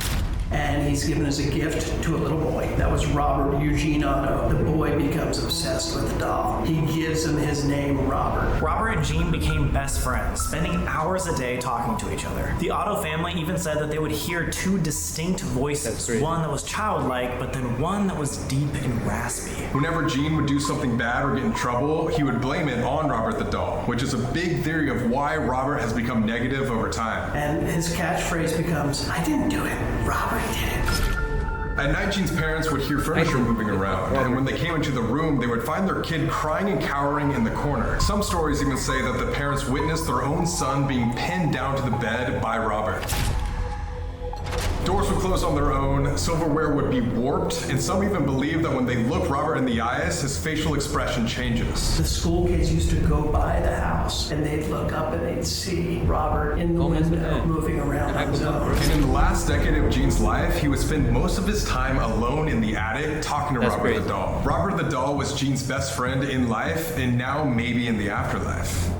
and he's given as a gift to a little boy. That was Robert Eugene Otto. The boy becomes obsessed with the doll. He gives him his name, Robert. Robert and Jean became best friends, spending hours a day talking to each other. The Otto family even said that they would hear two distinct voices, one that was childlike, but then one that was deep and raspy. Whenever Gene would do something bad or get in trouble, he would blame it on Robert the doll, which is a big theory of why Robert has become negative over time. And his catchphrase becomes, I didn't do it, Robert did it. At night, Gene's parents would hear furniture moving around, and when they came into the room, they would find their kid crying and cowering in the corner. Some stories even say that the parents witnessed their own son being pinned down to the bed by Robert. Doors would close on their own, silverware would be warped, and some even believe that when they look Robert in the eyes, his facial expression changes. The school kids used to go by the house and they'd look up and they'd see Robert in the window moving around on his own. And in the last decade of Gene's life, he would spend most of his time alone in the attic talking to Robert the doll. Robert the doll was Gene's best friend in life and now maybe in the afterlife.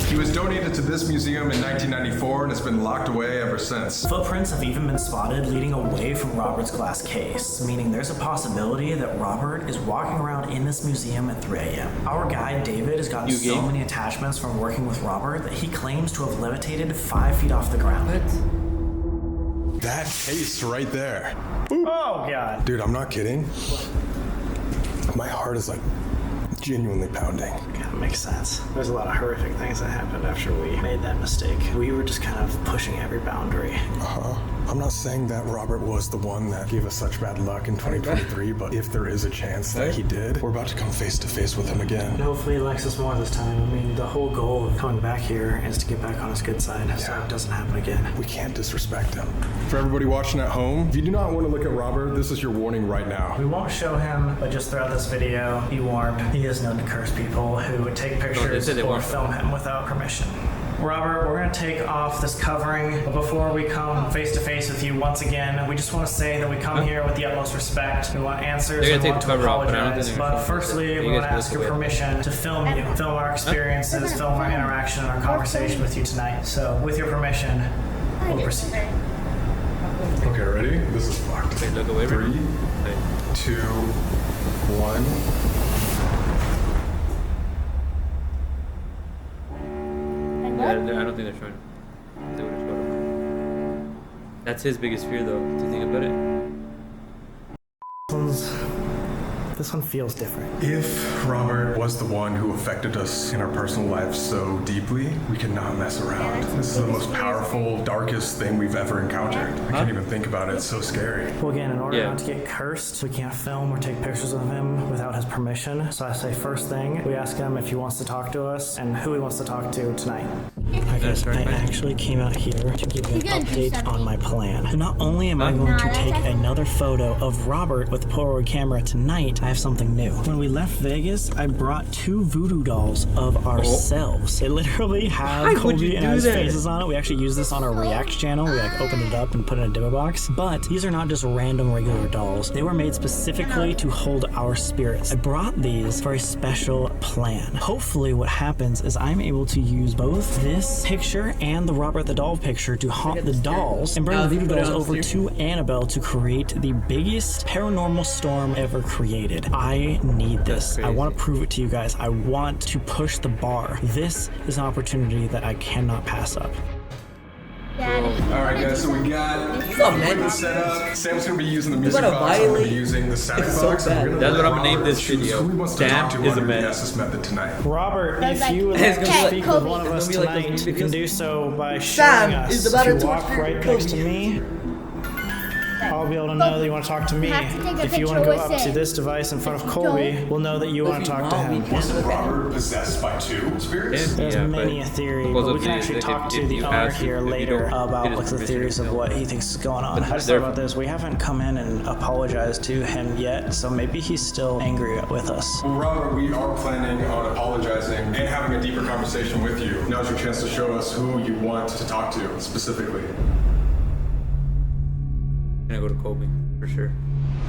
He was donated to this museum in 1994 and has been locked away ever since. Footprints have even been spotted leading away from Robert's glass case, meaning there's a possibility that Robert is walking around in this museum at 3 a.m. Our guide, David, has gotten so many attachments from working with Robert that he claims to have levitated 5 feet off the ground. What? That case right there. Oh, God. Dude, I'm not kidding. My heart is like genuinely pounding. Yeah, it makes sense. There's a lot of horrific things that happened after we made that mistake. We were just kind of pushing every boundary. I'm not saying that Robert was the one that gave us such bad luck in 2023, but if there is a chance that he did, we're about to come face to face with him again. And hopefully he likes us more this time. I mean, the whole goal of coming back here is to get back on his good side, so it doesn't happen again. We can't disrespect him. For everybody watching at home, if you do not want to look at Robert, this is your warning right now. We won't show him, but just throughout this video, be warned, he is known to curse people who would take pictures or film him without permission. Robert, we're going to take off this covering, but before we come face to face with you once again, we just want to say that we come here with the utmost respect. We want answers and want to apologize. But firstly, we want to ask your permission to film you, film our experiences, film our interaction and our conversation with you tonight. So, with your permission, we'll proceed. Okay, ready? This is fucked. 3, 2, 1. I don't think they're showing him. They would have showed him. That's his biggest fear, though. Do you think about it? This one feels different. If Robert was the one who affected us in our personal lives so deeply, we cannot mess around. This is the most powerful, darkest thing we've ever encountered. I can't even think about it. It's so scary. Well, again, in order not to get cursed, we can't film or take pictures of him without his permission. So I say first thing, we ask him if he wants to talk to us and who he wants to talk to tonight. I actually came out here to give you an update on my plan. So not only am I going to take another photo of Robert with the Polaroid camera tonight, I have something new. When we left Vegas, I brought 2 voodoo dolls of ourselves. They literally have Colby and his faces on it. We actually used this on our React channel. We opened it up and put it in a demo box. But these are not just random regular dolls. They were made specifically to hold our spirits. I brought these for a special plan. Hopefully what happens is I'm able to use both this picture and the Robert the doll picture to haunt the dolls and bring the voodoo dolls over to AnnaBelle to create the biggest paranormal storm ever created. I need this. I want to prove it to you guys. I want to push the bar. This is an opportunity that I cannot pass up. Alright guys, so we got equipment set up. Sam's gonna be using the music box. I'm gonna be using the sound box. That's what I'm gonna name this video. Who wants to talk to under the Yetis method tonight? Robert, if you would like to speak with one of us tonight, you can do so by showing us. If you walk right next to me, I'll be able to know that you want to talk to me. If you want to go up to this device in front of Colby, we'll know that you want to talk to him. Wasn't Robert possessed by 2 spirits? There's many a theory, but we can actually talk to the owner here later about what's the theories of what he thinks is going on. I just thought about this. We haven't come in and apologized to him yet, so maybe he's still angry with us. Well, Robert, we are planning on apologizing and having a deeper conversation with you. Now's your chance to show us who you want to talk to specifically. I'm gonna go to Colby, for sure.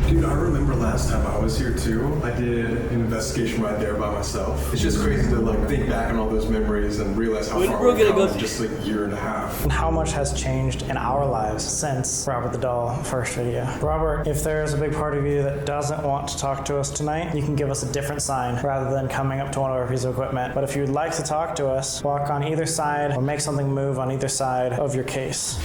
Dude, I remember last time I was here too, I did an investigation right there by myself. It's just crazy to think back on all those memories and realize how far we've come in just a year and a half. And how much has changed in our lives since Robert the Doll first video. Robert, if there's a big part of you that doesn't want to talk to us tonight, you can give us a different sign rather than coming up to one of our pieces of equipment. But if you'd like to talk to us, walk on either side or make something move on either side of your case.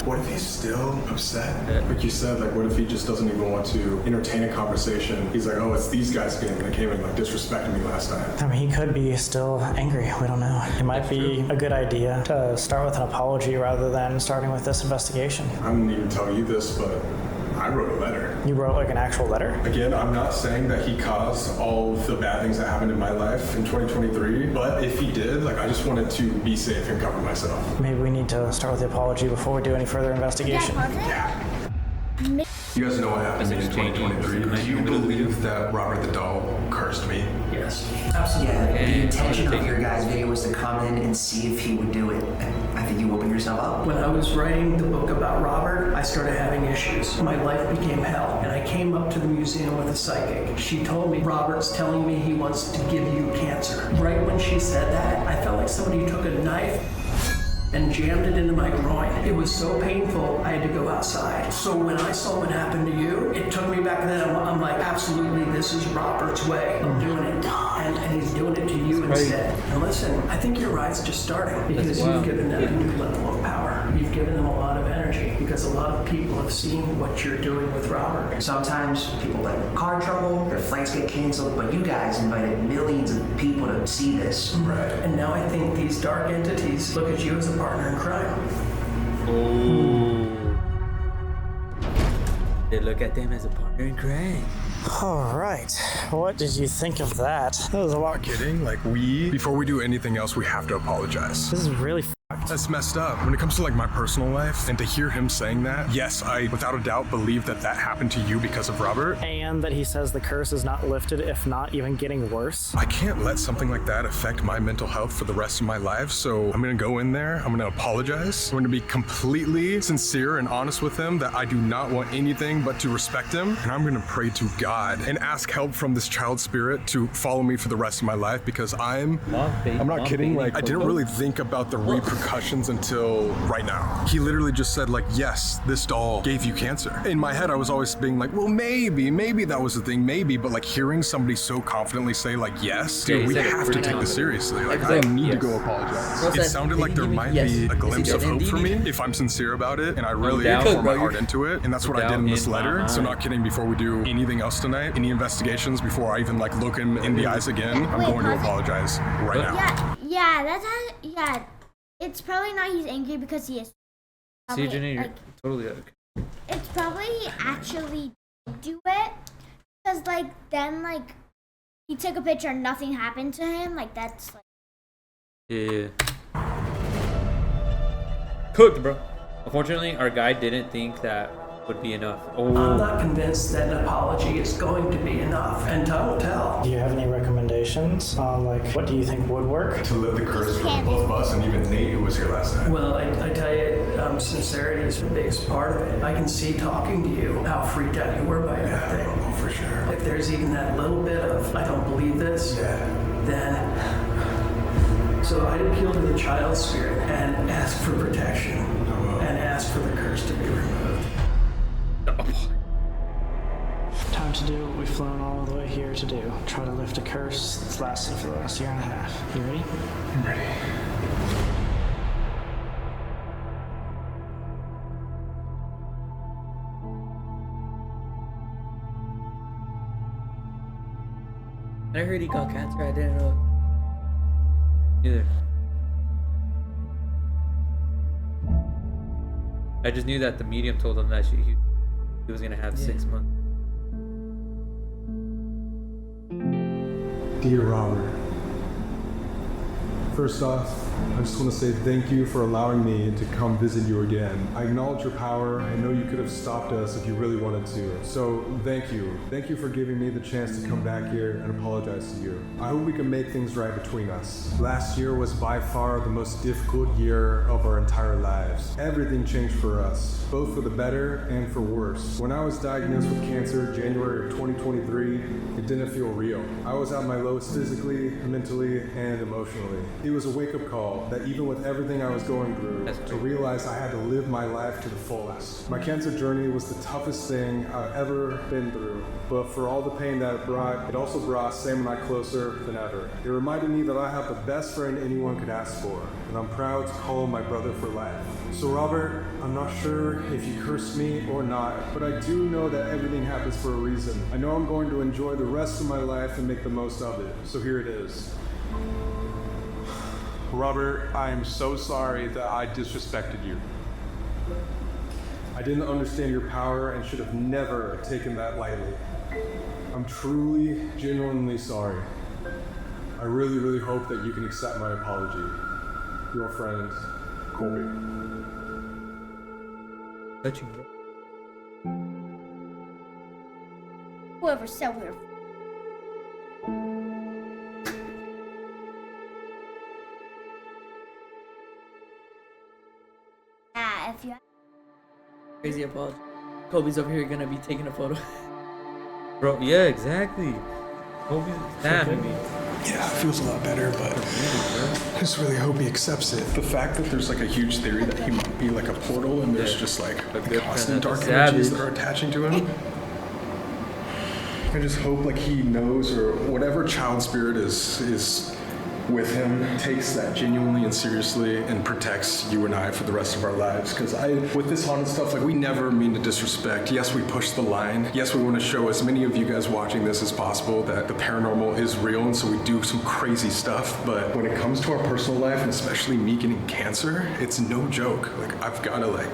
What if he's still upset? Like you said, like what if he just doesn't even want to entertain a conversation? He's like, oh, it's these guys again. They came and like disrespected me last time. I mean, he could be still angry. We don't know. It might be a good idea to start with an apology rather than starting with this investigation. I didn't even tell you this, but I wrote a letter. You wrote like an actual letter? Again, I'm not saying that he caused all the bad things that happened in my life in 2023, but if he did, like I just wanted to be safe and cover myself. Maybe we need to start with the apology before we do any further investigation. Yeah. You guys know what happened to me in 2023. Do you believe that Robert the Doll cursed me? Yes, absolutely. Yeah, the intention of your guys' video was to come in and see if he would do it. I think you opened yourself up. When I was writing the book about Robert, I started having issues. My life became hell, and I came up to the museum with a psychic. She told me, Robert's telling me he wants to give you cancer. Right when she said that, I felt like somebody took a knife and jammed it into my groin. It was so painful, I had to go outside. So when I saw what happened to you, it took me back then. I'm like, absolutely, this is Robert's way of doing it. And he's doing it to you instead. And listen, I think your ride's just starting because you've given them a new level of power. You've given them a lot of energy because a lot of people have seen what you're doing with Robert. Sometimes people get in car trouble, their flights get canceled, but you guys invited millions of people to see this. Right. And now I think these dark entities look at you as a partner in crime. Oh. They look at them as a partner in crime. All right. What did you think of that? That was a lot. Kidding? Like before we do anything else, we have to apologize. This is really fucked. That's messed up. When it comes to like my personal life and to hear him saying that, yes, I without a doubt believe that that happened to you because of Robert. And that he says the curse is not lifted, if not even getting worse. I can't let something like that affect my mental health for the rest of my life. So I'm gonna go in there, I'm gonna apologize. I'm gonna be completely sincere and honest with him that I do not want anything but to respect him. And I'm gonna pray to God and ask help from this child spirit to follow me for the rest of my life because I'm not kidding. Like I didn't really think about the repercussions until right now. He literally just said like, yes, this doll gave you cancer. In my head, I was always being like, well, maybe that was the thing, maybe. But like hearing somebody so confidently say like, yes, dude, we have to take this seriously. Like I need to go apologize. It sounded like there might be a glimpse of hope for me if I'm sincere about it and I really pour my heart into it. And that's what I did in this letter. So not kidding, before we do anything else tonight, any investigations, before I even like look him in the eyes again, I'm going to apologize right now. Yeah, that's how, yeah. It's probably not he's angry because he is. See, Jenny, you're totally okay. It's probably he actually do it because like then like he took a picture and nothing happened to him. Like that's like. Yeah. Cooked, bro. Unfortunately, our guy didn't think that would be enough. Oh. I'm not convinced that an apology is going to be enough, and time will tell. Do you have any recommendations on like what do you think would work? To lift the curse from both of us and even Nate who was here last night. Well, I tell you, sincerity is the biggest part of it. I can see talking to you how freaked out you were by everything. Oh, for sure. If there's even that little bit of, I don't believe this, then... So I'd appeal to the child spirit and ask for protection and ask for the curse to be removed. Time to do what we've flown all the way here to do. Try to lift a curse that's lasted for the last year and a half. You ready? I'm ready. I heard he got cancer. I didn't know. Either. I just knew that the medium told him that he was gonna have 6 months. Dear Robert, first off, I just want to say thank you for allowing me to come visit you again. I acknowledge your power. I know you could have stopped us if you really wanted to. So thank you. Thank you for giving me the chance to come back here and apologize to you. I hope we can make things right between us. Last year was by far the most difficult year of our entire lives. Everything changed for us, both for the better and for worse. When I was diagnosed with cancer January of 2023, it didn't feel real. I was at my lowest physically, mentally, and emotionally. It was a wake-up call all that even with everything I was going through, to realize I had to live my life to the fullest. My cancer journey was the toughest thing I've ever been through, but for all the pain that it brought, it also brought Sam and I closer than ever. It reminded me that I have the best friend anyone could ask for, and I'm proud to call him my brother for life. So Robert, I'm not sure if you cursed me or not, but I do know that everything happens for a reason. I know I'm going to enjoy the rest of my life and make the most of it. So here it is. Robert, I am so sorry that I disrespected you. I didn't understand your power and should have never taken that lightly. I'm truly, genuinely sorry. I really, really hope that you can accept my apology. Your friend, Colby. Whoever said we were. If you. Crazy apology. Kobe's over here gonna be taking a photo. Bro, yeah, exactly. Kobe's stabbing me. Yeah, it feels a lot better, but I just really hope he accepts it. The fact that there's like a huge theory that he might be like a portal and there's just like constant dark energies that are attaching to him. I just hope like he knows, or whatever child spirit is with him takes that genuinely and seriously and protects you and I for the rest of our lives. Because with this haunted stuff, like, we never mean to disrespect. Yes, we push the line. Yes, we want to show as many of you guys watching this as possible that the paranormal is real, and so we do some crazy stuff. But when it comes to our personal life, and especially me getting cancer, it's no joke. Like, I've got to like,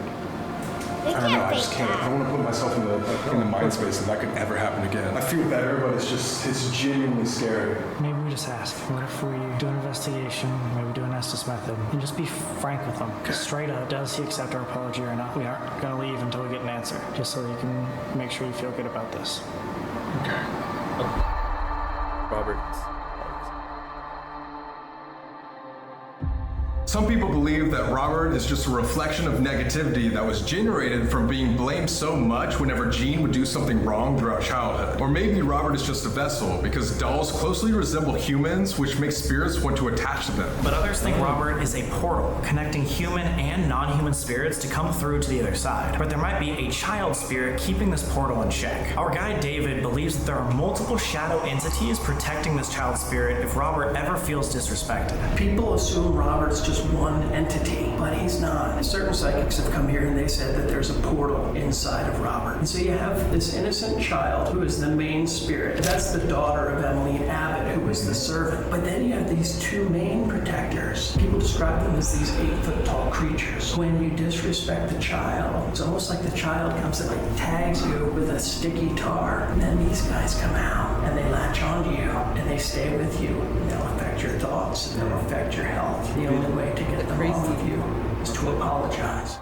I don't know, I just can't. I don't want to put myself in the mind space that could ever happen again. I feel better, but it's genuinely scary. Maybe we just ask, what if we do an investigation, maybe do an Estes method, and just be frank with them. Straight up, does he accept our apology or not? We aren't going to leave until we get an answer, just so you can make sure you feel good about this. Okay. Robert. Some people believe that Robert is just a reflection of negativity that was generated from being blamed so much whenever Gene would do something wrong throughout childhood. Or maybe Robert is just a vessel because dolls closely resemble humans, which makes spirits want to attach to them. But others think Robert is a portal, connecting human and non-human spirits to come through to the other side. But there might be a child spirit keeping this portal in check. Our guide David believes that there are multiple shadow entities protecting this child spirit if Robert ever feels disrespected. People assume Robert's just one entity, but he's not. Certain psychics have come here and they said that there's a portal inside of Robert. And so you have this innocent child who is the main spirit. That's the daughter of Emily Abbott, who was the servant. But then you have these two main protectors. People describe them as these 8-foot-tall creatures. When you disrespect the child, it's almost like the child comes and like tags you with a sticky tar. And then these guys come out and they latch onto you and they stay with you. And they'll affect your thoughts. They'll affect your health. The only way to get them off of you is to apologize.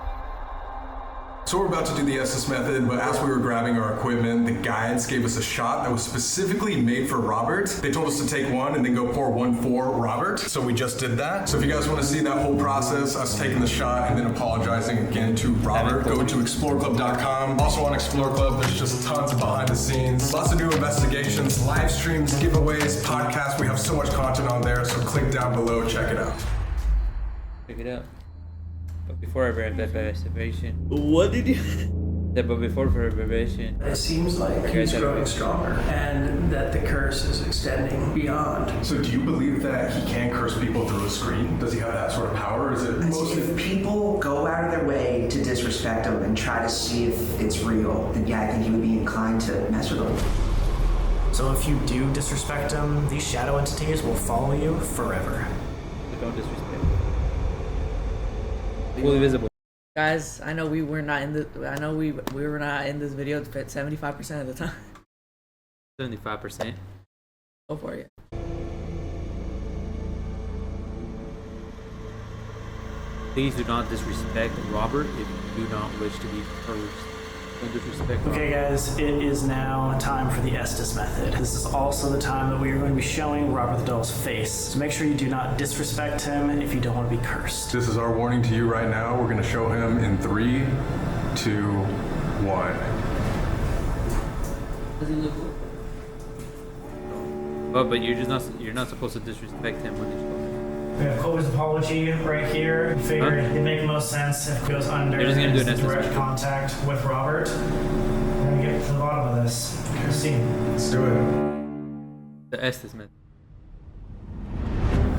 So we're about to do the Estes method, but as we were grabbing our equipment, the guides gave us a shot that was specifically made for Robert. They told us to take one and then go pour one for Robert. So we just did that. So if you guys want to see that whole process, us taking the shot and then apologizing again to Robert, go to xplrclub.com. Also on Explore Club, there's just tons of behind the scenes, lots of new investigations, live streams, giveaways, podcasts. We have so much content on there, so click down below, check it out. Check it out. But before I read that reservation. What did you? Yeah, but before reservation. It seems like he's growing stronger and that the curse is extending beyond. So do you believe that he can curse people through a screen? Does he have that sort of power? Or is it mostly... If people go out of their way to disrespect him and try to see if it's real, then yeah, I think he would be inclined to mess with them. So if you do disrespect him, these shadow entities will follow you forever. So don't disrespect. Fully visible. Guys, I know we were not in the. I know we were not in this video 75% of the time. 75%. Go for it. Please do not disrespect Robert if you do not wish to be cursed. Don't disrespect Robert. Okay guys, it is now time for the Estes method. This is also the time that we are going to be showing Robert the Doll's face. So make sure you do not disrespect him if you don't want to be cursed. This is our warning to you right now. We're going to show him in 3, 2, 1. Does he look cool? Oh, but you're not supposed to disrespect him when he's We have Colby's apology right here. We figured it'd make the most sense if it goes under They're just gonna do an direct SSMethod. contact with Robert. We're gonna get to the bottom of this. Christine. Let's do it. The SSMethod.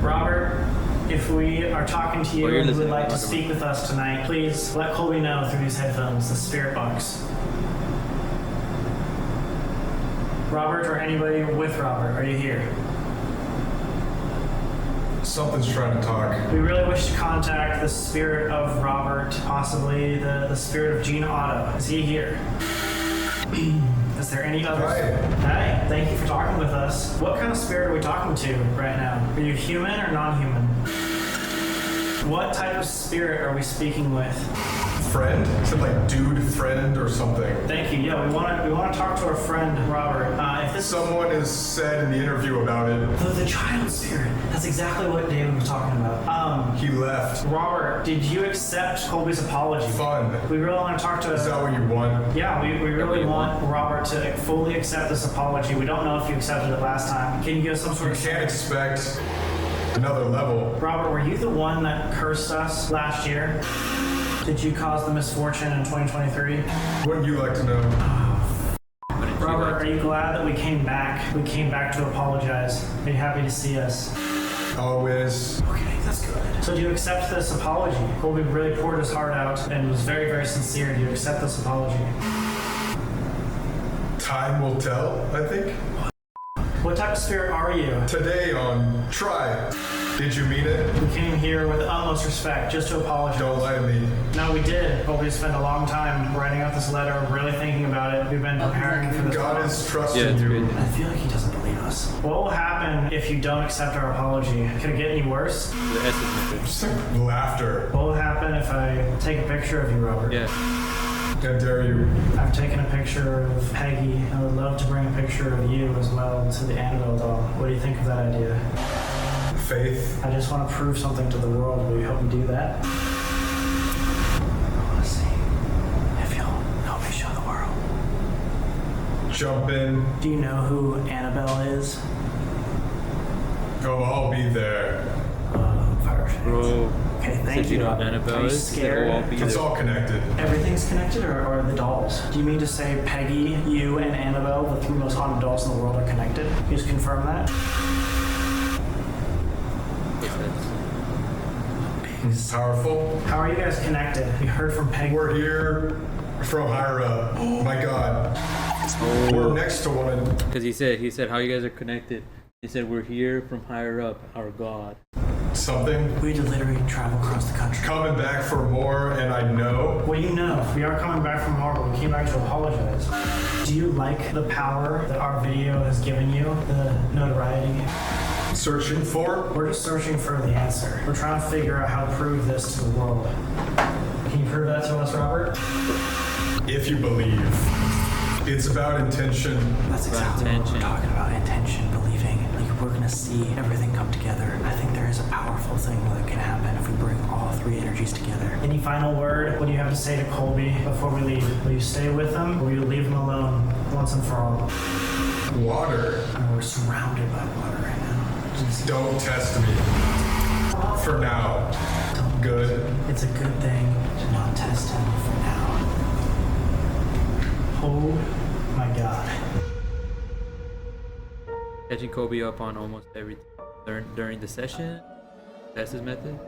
Robert, if we are talking to you you're and you would listening. like to Okay. speak with us tonight, please let Colby know through these headphones, the spirit box. Robert or anybody with Robert, are you here? Something's trying to talk. We really wish to contact the spirit of Robert, possibly the spirit of Gene Otto. Is he here? Is there any other? Hi, thank you for talking with us. What kind of spirit are we talking to right now? Are you human or non-human? What type of spirit are we speaking with? Friend? Is it like dude friend or something? Thank you. Yeah, we want to talk to our friend Robert. If this Someone has said in the interview about it. the child spirit. That's exactly what David was talking about. He left. Robert, did you accept Colby's apology? Fun. We really want to talk to. Is that what you want? Yeah, we really want Robert to fully accept this apology. We don't know if you accepted it last time. Can you give us some sort You of? can't expect another level. Robert, were you the one that cursed us last year? Did you cause the misfortune in 2023? Wouldn't you like to know? Robert, are you glad that we came back? We came back to apologize. Are you happy to see us? Always. Okay, that's good. So do you accept this apology? Colby really poured his heart out and was very, very sincere. Do you accept this apology? Time will tell, I think. What type of spirit are you? Today on Try. Did you mean it? We came here with the utmost respect just to apologize. Don't lie to me. No, we did. Colby spent a long time writing out this letter, really thinking about it. We've been preparing for this. God is trusting you. I feel like he doesn't believe us. What will happen if you don't accept our apology? Could it get any worse? The SSMethod. Just like laughter. What will happen if I take a picture of you, Robert? Yeah. How dare you? I've taken a picture of Peggy. I would love to bring a picture of you as well to the AnnaBelle doll. What do you think of that idea? Faith. I just want to prove something to the world. Will you help me do that? I want to see if you'll help me show the world. Jump in. Do you know who AnnaBelle is? Oh, I'll be there. Fire. Bro. Okay, thank Said you know what Are AnnaBelle you is? scared? It's all connected. Everything's connected, or the dolls? Do you mean to say Peggy, you, and AnnaBelle, the three most haunted dolls in the world, are connected? Can you just confirm that? Powerful. How are you guys connected? We heard from Peggy. We're here from higher up. Oh my God. We're next to one another. Because he said how you guys are connected. He said we're here from higher up, our God. Something. We had to literally travel across the country. Coming back for more, and I know. Well, you know, we are coming back from Harbor. We came back to apologize. Do you like the power that our video has given you? The notoriety? Searching for? We're just searching for the answer. We're trying to figure out how to prove this to the world. Can you prove that to us, Robert? If you believe. It's about intention. That's exactly what we're talking about. Intention, believing. Like, we're gonna see everything come together. I think there is a powerful thing that can happen if we bring all three energies together. Any final word? What do you have to say to Colby before we leave? Will you stay with him, or will you leave him alone once and for all? Water. We're surrounded by water right now. Don't test me. For now. Good. It's a good thing to not test him for now. Oh my God. Catching Colby up on almost everything during the session. That's his method.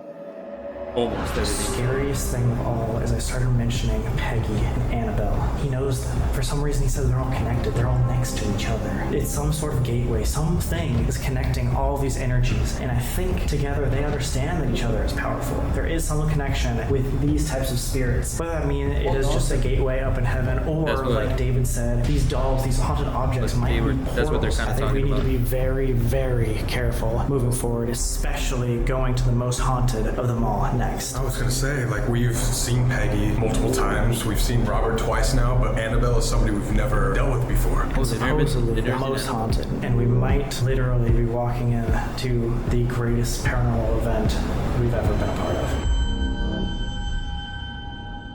Almost The everything. scariest thing of all is I started mentioning Peggy and AnnaBelle. He knows them. For some reason, he says they're all connected. They're all next to each other. It's some sort of gateway. Something is connecting all these energies. And I think together they understand that each other is powerful. There is some connection with these types of spirits. Whether that means it is just a gateway up in heaven, or like David said, these dolls, these haunted objects might be portals. That's what they're kind of I think we talking need about. to be very, very careful moving forward, especially going to the most haunted of them all next. I was gonna say, like, we've seen Peggy multiple times. We've seen Robert twice now, but AnnaBelle is somebody we've never dealt with before. Supposedly the most haunted, and we might literally be walking into the greatest paranormal event we've ever been a part of.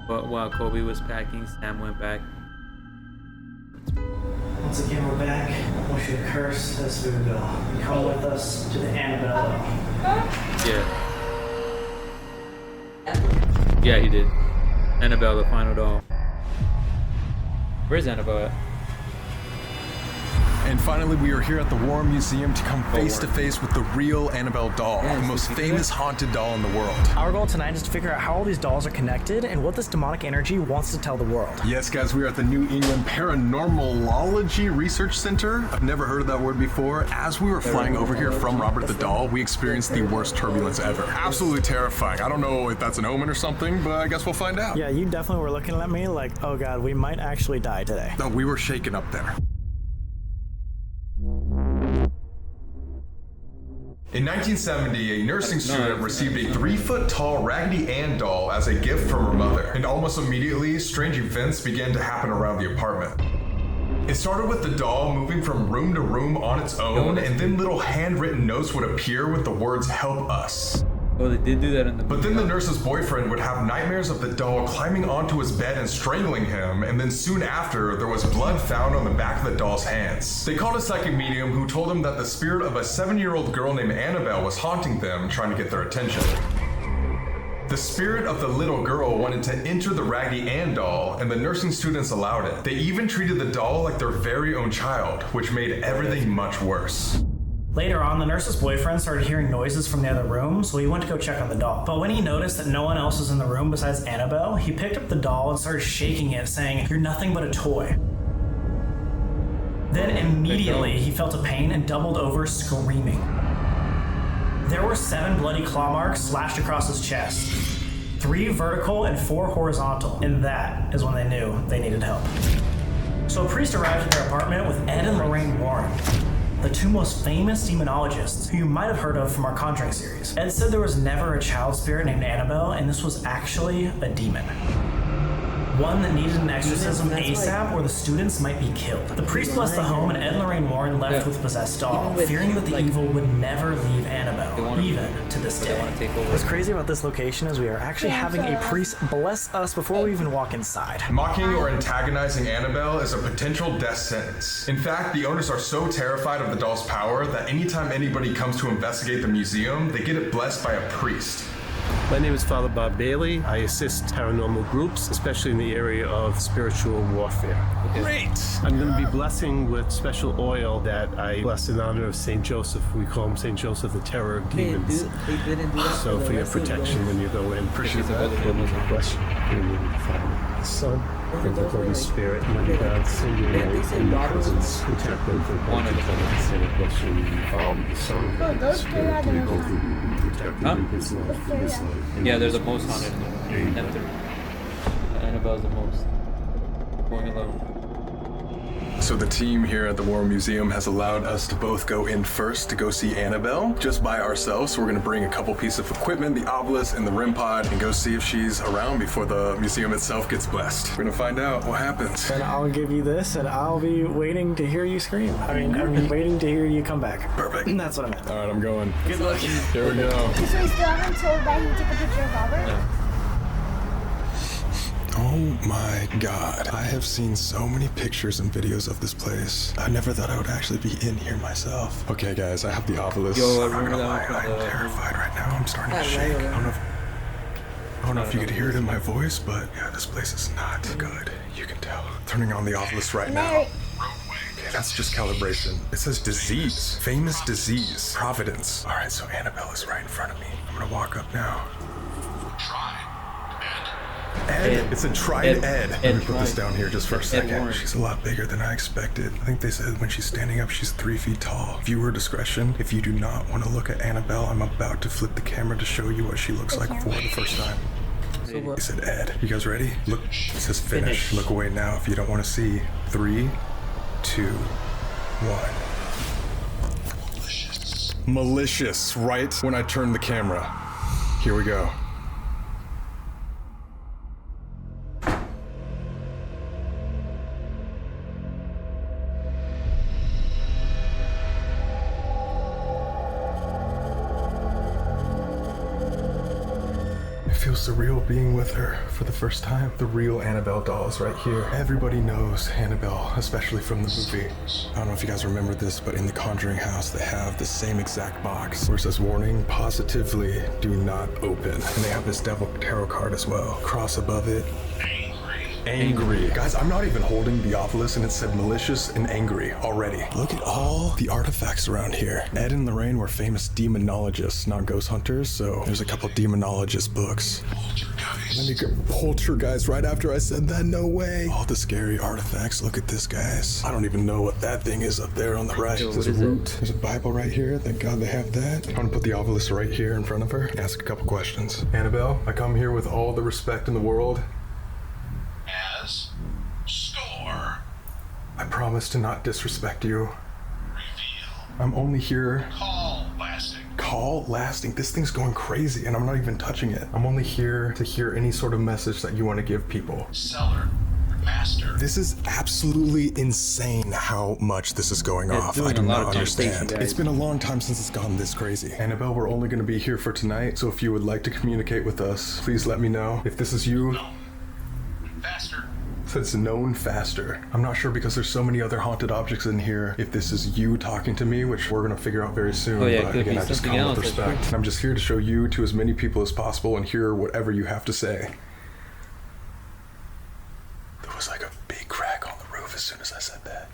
But while Colby was packing, Sam went back. Once again, we're back. I want you to curse this voodoo doll. Come with us to the AnnaBelle. Yeah. Yeah, he did. AnnaBelle, the final doll. Where's AnnaBelle at? And finally, we are here at the War Museum to come face to face with the real AnnaBelle doll, the most famous haunted doll in the world. Our goal tonight is to figure out how all these dolls are connected and what this demonic energy wants to tell the world. Yes, guys, we are at the New England Paranormalology Research Center. I've never heard of that word before. As we were flying over here from Robert the Doll, we experienced the worst turbulence ever. Absolutely terrifying. I don't know if that's an omen or something, but I guess we'll find out. Yeah, you definitely were looking at me like, oh God, we might actually die today. No, we were shaken up there. In 1970, a nursing student received a 3-foot-tall Raggedy Ann doll as a gift from her mother, and almost immediately, strange events began to happen around the apartment. It started with the doll moving from room to room on its own, and then little handwritten notes would appear with the words, "Help us." Oh, they did do that in the movie. But then the nurse's boyfriend would have nightmares of the doll climbing onto his bed and strangling him, and then soon after, there was blood found on the back of the doll's hands. They called a psychic medium who told them that the spirit of a 7-year-old girl named AnnaBelle was haunting them, trying to get their attention. The spirit of the little girl wanted to enter the Raggedy Ann doll, and the nursing students allowed it. They even treated the doll like their very own child, which made everything much worse. Later on, the nurse's boyfriend started hearing noises from the other room, so he went to go check on the doll. But when he noticed that no one else was in the room besides AnnaBelle, he picked up the doll and started shaking it, saying, "You're nothing but a toy." Then immediately, he felt a pain and doubled over, screaming. There were 7 bloody claw marks slashed across his chest, 3 vertical and 4 horizontal, and that is when they knew they needed help. So a priest arrived at their apartment with Ed and Lorraine Warren, the 2 most famous demonologists who you might have heard of from our Conjuring series. Ed said there was never a child spirit named AnnaBelle, and this was actually a demon. One that needed an exorcism ASAP or the students might be killed. The priest blessed the home, and Ed and Lorraine Warren left with a possessed doll, fearing that the evil would never leave AnnaBelle, even to this day. What's crazy about this location is we are actually having a priest bless us before we even walk inside. Mocking or antagonizing AnnaBelle is a potential death sentence. In fact, the owners are so terrified of the doll's power that anytime anybody comes to investigate the museum, they get it blessed by a priest. My name is Father Bob Bailey. I assist paranormal groups, especially in the area of spiritual warfare. Great! I'm going to be blessing with special oil that I bless in honor of St. Joseph. We call him St. Joseph, the terror of demons. They didn't do that So for your protection when you go in. Appreciate that. Question. The Son and the Holy Spirit, mighty God, send your light and your presence, protect them from all the send a question. The Son and the Spirit, we both will be protected in His love, in His life. Yeah, they're the most haunted in the world. AnnaBelle's the most. Going alone. So the team here at the War Museum has allowed us to both go in first to go see AnnaBelle just by ourselves. So we're going to bring a couple pieces of equipment, the obelisk and the REM pod, and go see if she's around before the museum itself gets blessed. We're going to find out what happens. And I'll give you this, and I'll be waiting to hear you scream. I mean, waiting to hear you come back. Perfect. That's what I meant. All right, I'm going. Good luck. Here we go. So we still haven't told that he took a picture of Robert? No. Oh my God. I have seen so many pictures and videos of this place. I never thought I would actually be in here myself. Okay, guys, I have the obelisk. Yo, I'm not gonna lie, I'm terrified right now. I'm starting to shake. I don't know if you could hear it in my voice, but yeah, this place is not good. You can tell. Turning on the obelisk right now. Okay, that's just calibration. It says disease. Famous disease. Providence. All right, so AnnaBelle is right in front of me. I'm gonna walk up now. Ed. It's a tried Ed. Let me put this down here just for a second. She's a lot bigger than I expected. I think they said when she's standing up, she's 3 feet tall. Viewer discretion. If you do not want to look at AnnaBelle, I'm about to flip the camera to show you what she looks like for the first time. He said Ed. You guys ready? Look, it says finish. Look away now if you don't want to see. 3, 2, 1. Malicious, right when I turn the camera. Here we go. surreal being with her for the first time. The real AnnaBelle dolls right here. Everybody knows AnnaBelle, especially from the movie. I don't know if you guys remember this, but in the Conjuring house, they have the same exact box where it says, warning, positively do not open. And they have this devil tarot card as well. Cross above it. Angry. Guys, I'm not even holding the obelisk and it said malicious and angry already. Look at all the artifacts around here. Ed and Lorraine were famous demonologists, not ghost hunters, so there's a couple demonologist books. Let me get poltergeist right after I said that, no way. All the scary artifacts, look at this, guys. I don't even know what that thing is up there on the right. There's a root, there's a Bible right here, thank God they have that. I'm gonna put the obelisk right here in front of her and ask a couple questions. AnnaBelle, I come here with all the respect in the world. As score. I promise to not disrespect you. Reveal. I'm only here. Call lasting. Call lasting. This thing's going crazy and I'm not even touching it. I'm only here to hear any sort of message that you want to give people. Seller. Master. This is absolutely insane how much this is going off. I do not understand. It's been a long time since it's gotten this crazy. AnnaBelle, we're only going to be here for tonight, so if you would like to communicate with us, please let me know. If this is you, Faster. so it's known faster. I'm not sure because there's so many other haunted objects in here. If this is you talking to me, which we're gonna figure out very soon. Oh, yeah, but it could again, be I just something come with else, respect. And I'm just here to show you to as many people as possible and hear whatever you have to say. There was like a big crack on the roof as soon as I said that.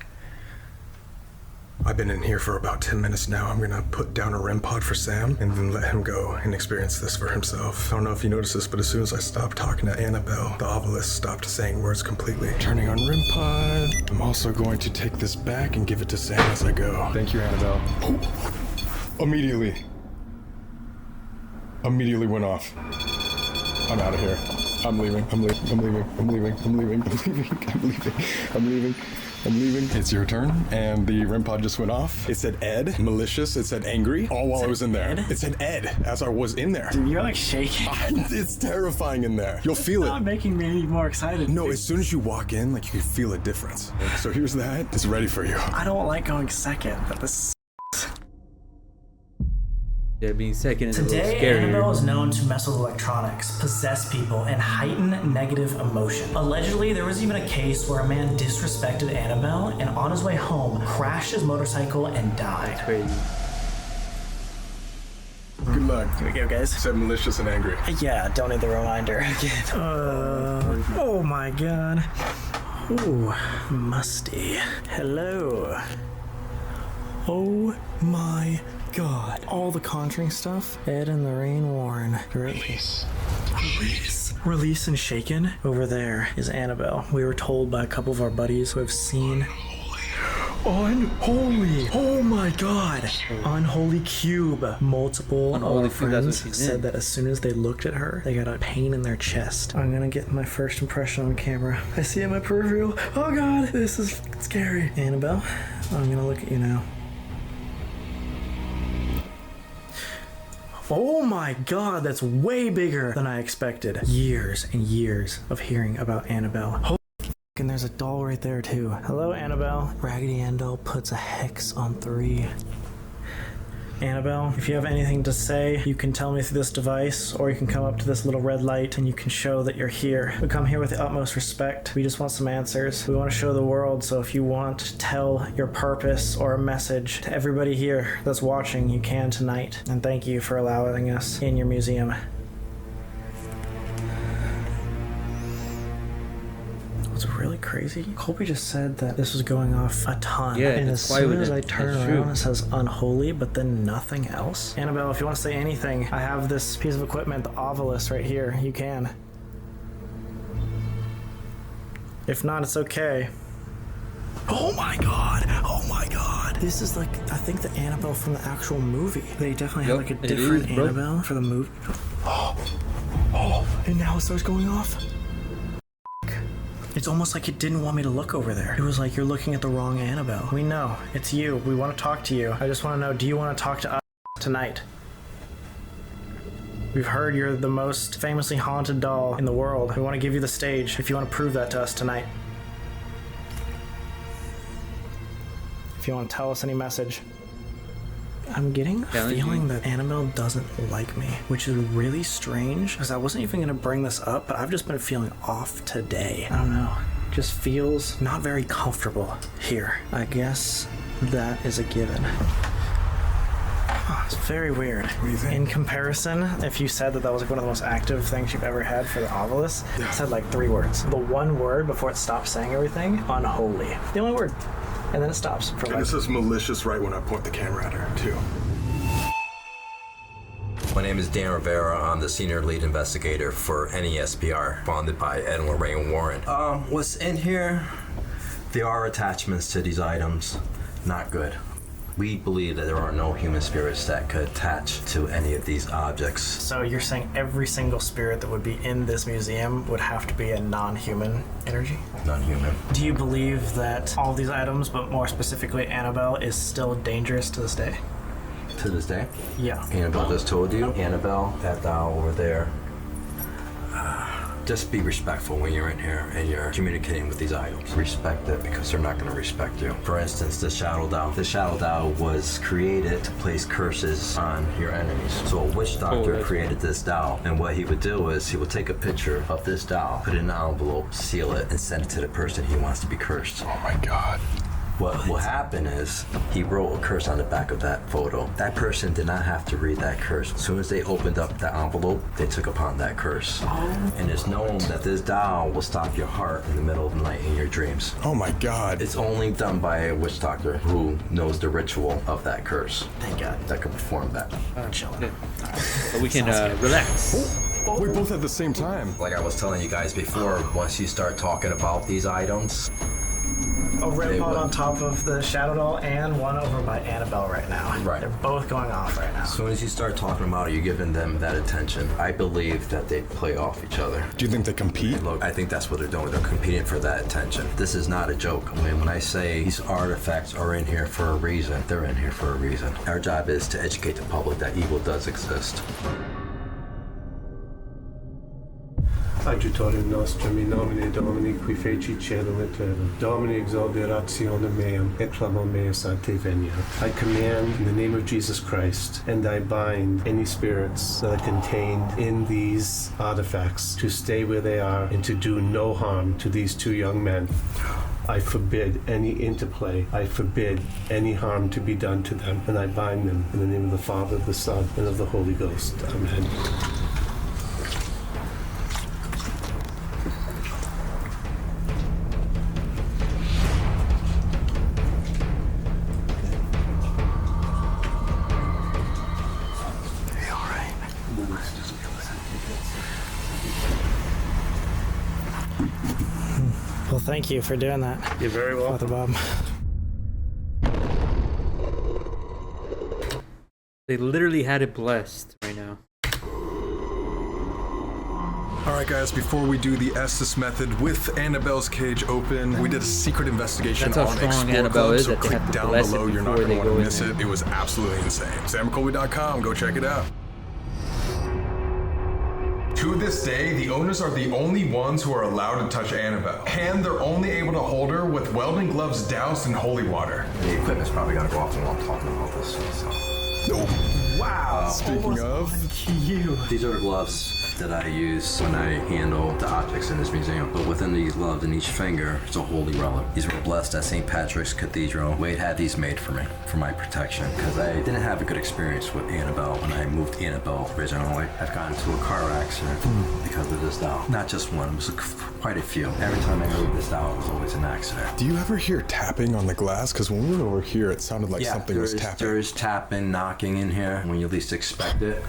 I've been in here for about 10 minutes now. I'm gonna put down a REM pod for Sam and then let him go and experience this for himself. I don't know if you noticed this, but as soon as I stopped talking to AnnaBelle, the obelisk stopped saying words completely. Turning on REM pod. I'm also going to take this back and give it to Sam as I go. Thank you, AnnaBelle. Immediately went off. I'm out of here. I'm leaving. It's your turn, and the REM pod just went off. It said Ed, malicious, it said angry, all while I was in there. Ed? It said Ed, as I was in there. Dude, you're like shaking. It's terrifying in there. You'll feel it. It's not making me any more excited. No, as soon as you walk in, like you can feel a difference. So here's that. It's ready for you. I don't like going second, but this. Yeah, being second is a little Today, scary. AnnaBelle is known to mess with electronics, possess people, and heighten negative emotion. Allegedly, there was even a case where a man disrespected AnnaBelle and on his way home crashed his motorcycle and died. Crazy. Good luck. Here we go, guys. Said malicious and angry. Yeah, don't need the reminder again. Oh my god. Ooh, musty. Hello. Oh my god. All the Conjuring stuff. Ed and Lorraine Warren. Release. Release and Shaken. Over there is AnnaBelle. We were told by a couple of our buddies who have seen Unholy! Oh my god! Unholy Cube. Multiple of our friends said that as soon as they looked at her, they got a pain in their chest. I'm gonna get my first impression on camera. I see it in my peripheral. Oh god, this is scary. AnnaBelle, I'm gonna look at you now. Oh my god, that's way bigger than I expected. Years and years of hearing about AnnaBelle. Holy and there's a doll right there too. Hello, AnnaBelle. Raggedy Ann doll puts a hex on 3. AnnaBelle, if you have anything to say, you can tell me through this device, or you can come up to this little red light and you can show that you're here. We come here with the utmost respect. We just want some answers. We want to show the world, so if you want to tell your purpose or a message to everybody here that's watching, you can tonight. And thank you for allowing us in your museum. What's really crazy? Colby just said that this was going off a ton. Yeah, and as it's soon as I that's turn true. around, it says unholy, but then nothing else. AnnaBelle, if you want to say anything, I have this piece of equipment, the obelisk right here. You can. If not, it's okay. Oh my god! Oh my god! This is like, I think the AnnaBelle from the actual movie. They definitely have like a different AnnaBelle for the movie. Oh, and now it starts going off. It's almost like it didn't want me to look over there. It was like, you're looking at the wrong AnnaBelle. We know. It's you. We want to talk to you. I just want to know, do you want to talk to us tonight? We've heard you're the most famously haunted doll in the world. We want to give you the stage if you want to prove that to us tonight. If you want to tell us any message. I'm getting a feeling that AnnaBelle doesn't like me, which is really strange because I wasn't even gonna bring this up, but I've just been feeling off today. I don't know. Just feels not very comfortable here. I guess that is a given. It's very weird. What do you think? In comparison, if you said that was like one of the most active things you've ever had for the obelisk, it said like 3 words. The one word before it stopped saying everything, unholy. The only word. And then it stops. For And this is malicious right when I point the camera at her, too. My name is Dan Rivera. I'm the senior lead investigator for SPR, founded by Ed and Lorraine Warren. What's in here? There are attachments to these items. Not good. We believe that there are no human spirits that could attach to any of these objects. So you're saying every single spirit that would be in this museum would have to be a non-human energy? Non-human. Do you believe that all these items, but more specifically AnnaBelle, is still dangerous to this day? To this day? Yeah. AnnaBelle just told you. AnnaBelle, that doll over there. Just be respectful when you're in here and you're communicating with these items. Respect it because they're not going to respect you. For instance, the shadow doll. The shadow doll was created to place curses on your enemies. So a witch doctor created this doll, and what he would do is he would take a picture of this doll, put it in an envelope, seal it, and send it to the person he wants to be cursed. Oh my God. What will happen is he wrote a curse on the back of that photo. That person did not have to read that curse. As soon as they opened up the envelope, they took upon that curse. And it's known that this doll will stop your heart in the middle of the night in your dreams. Oh my God. It's only done by a witch doctor who knows the ritual of that curse. Thank God. That can perform that. Chilling. But we can relax. We both at the same time. Like I was telling you guys before, once you start talking about these items, A red pot on top of the shadow doll and one over by AnnaBelle right now. Right. They're both going off right now. as soon as you start talking about it, you're giving them that attention. I believe that they play off each other. Do you think they compete? Look, I think that's what they're doing. They're competing for that attention. This is not a joke. When I say these artifacts are in here for a reason, they're in here for a reason. Our job is to educate the public that evil does exist. Adjutorium nostrum in nomine Domini qui feci caelum et terram. Domini exauderationem meam et clamor meus ad te veniat. I command in the name of Jesus Christ, and I bind any spirits that are contained in these artifacts to stay where they are and to do no harm to these 2 young men. I forbid any interplay. I forbid any harm to be done to them, and I bind them in the name of the Father, the Son, and of the Holy Ghost. Amen. Well, thank you for doing that. You're very welcome. Father Bob. They literally had it blessed right now. Alright guys, before we do the Estes method with AnnaBelle's cage open, we did a secret investigation That's how on strong Explore AnnaBelle Club, is, so that they click have to down bless it below, you're not before going to they want go to in miss there. it. It was absolutely insane. sam&colby.com, go check it out. To this day, the owners are the only ones who are allowed to touch AnnaBelle, and they're only able to hold her with welding gloves doused in holy water. The equipment's probably gonna go off while I'm talking about this. So. Wow. Speaking of, these are the gloves that I use when I handle the objects in this museum. But within these gloves, in each finger, is a holy relic. These were blessed at St. Patrick's Cathedral. Wade had these made for me, for my protection, because I didn't have a good experience with AnnaBelle when I moved AnnaBelle originally. I've gotten into a car accident because of this doll. Not just one, it was quite a few. Every time I moved this doll, it was always an accident. do you ever hear tapping on the glass? Because when we were over here, it sounded like something was tapping. There is tapping, knocking in here when you least expect it.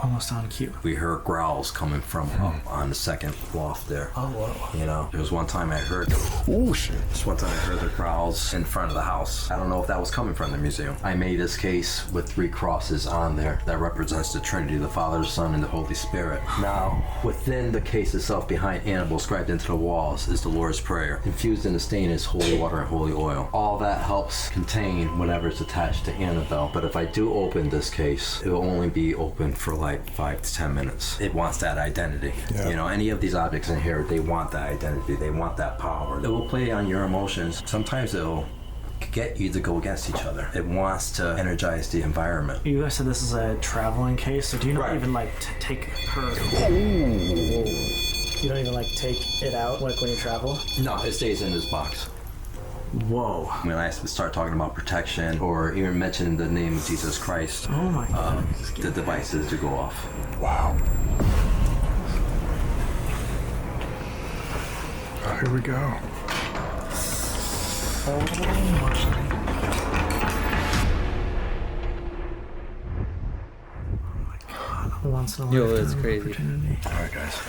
Almost on cue. We heard growls coming from up on the second loft there. Oh, whoa. You know, there was one time I heard. Oh, shit. Just one time I heard the growls in front of the house. I don't know if that was coming from the museum. I made this case with 3 crosses on there that represents the Trinity, the Father, the Son, and the Holy Spirit. Now, within the case itself, behind AnnaBelle, scribed into the walls, is the Lord's Prayer. Infused in the stain is holy water and holy oil. All that helps contain whatever's attached to AnnaBelle. But if I do open this case, it will only be open for like 5 to 10 minutes. It wants that identity. Yeah. You know, any of these objects in here, they want that identity. They want that power. It will play on your emotions. Sometimes it'll get you to go against each other. It wants to energize the environment. You guys said this is a traveling case, so do you not even like take her? You don't even like take it out like when you travel? No, it stays in this box. Whoa. When I start talking about protection or even mentioning the name of Jesus Christ, oh my God. The devices to go off. Wow. Oh, here we go. Once in a Yo, lifetime that's crazy. opportunity. All right, guys.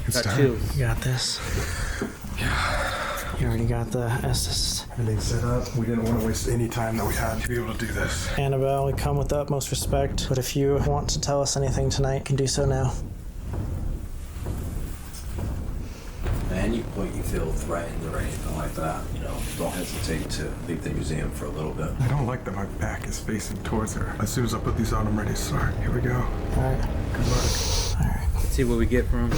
It's Got time. chills. You got this. You already got the Estes. Everything's set up. We didn't want to waste any time that we had to be able to do this. AnnaBelle, we come with the utmost respect, but if you want to tell us anything tonight, you can do so now. And you feel threatened or anything like that, don't hesitate to leave the museum for a little bit. I don't like that my back is facing towards her. As soon as I put these on, I'm ready to start. Here we go. All right. Good luck. All right. Let's see what we get from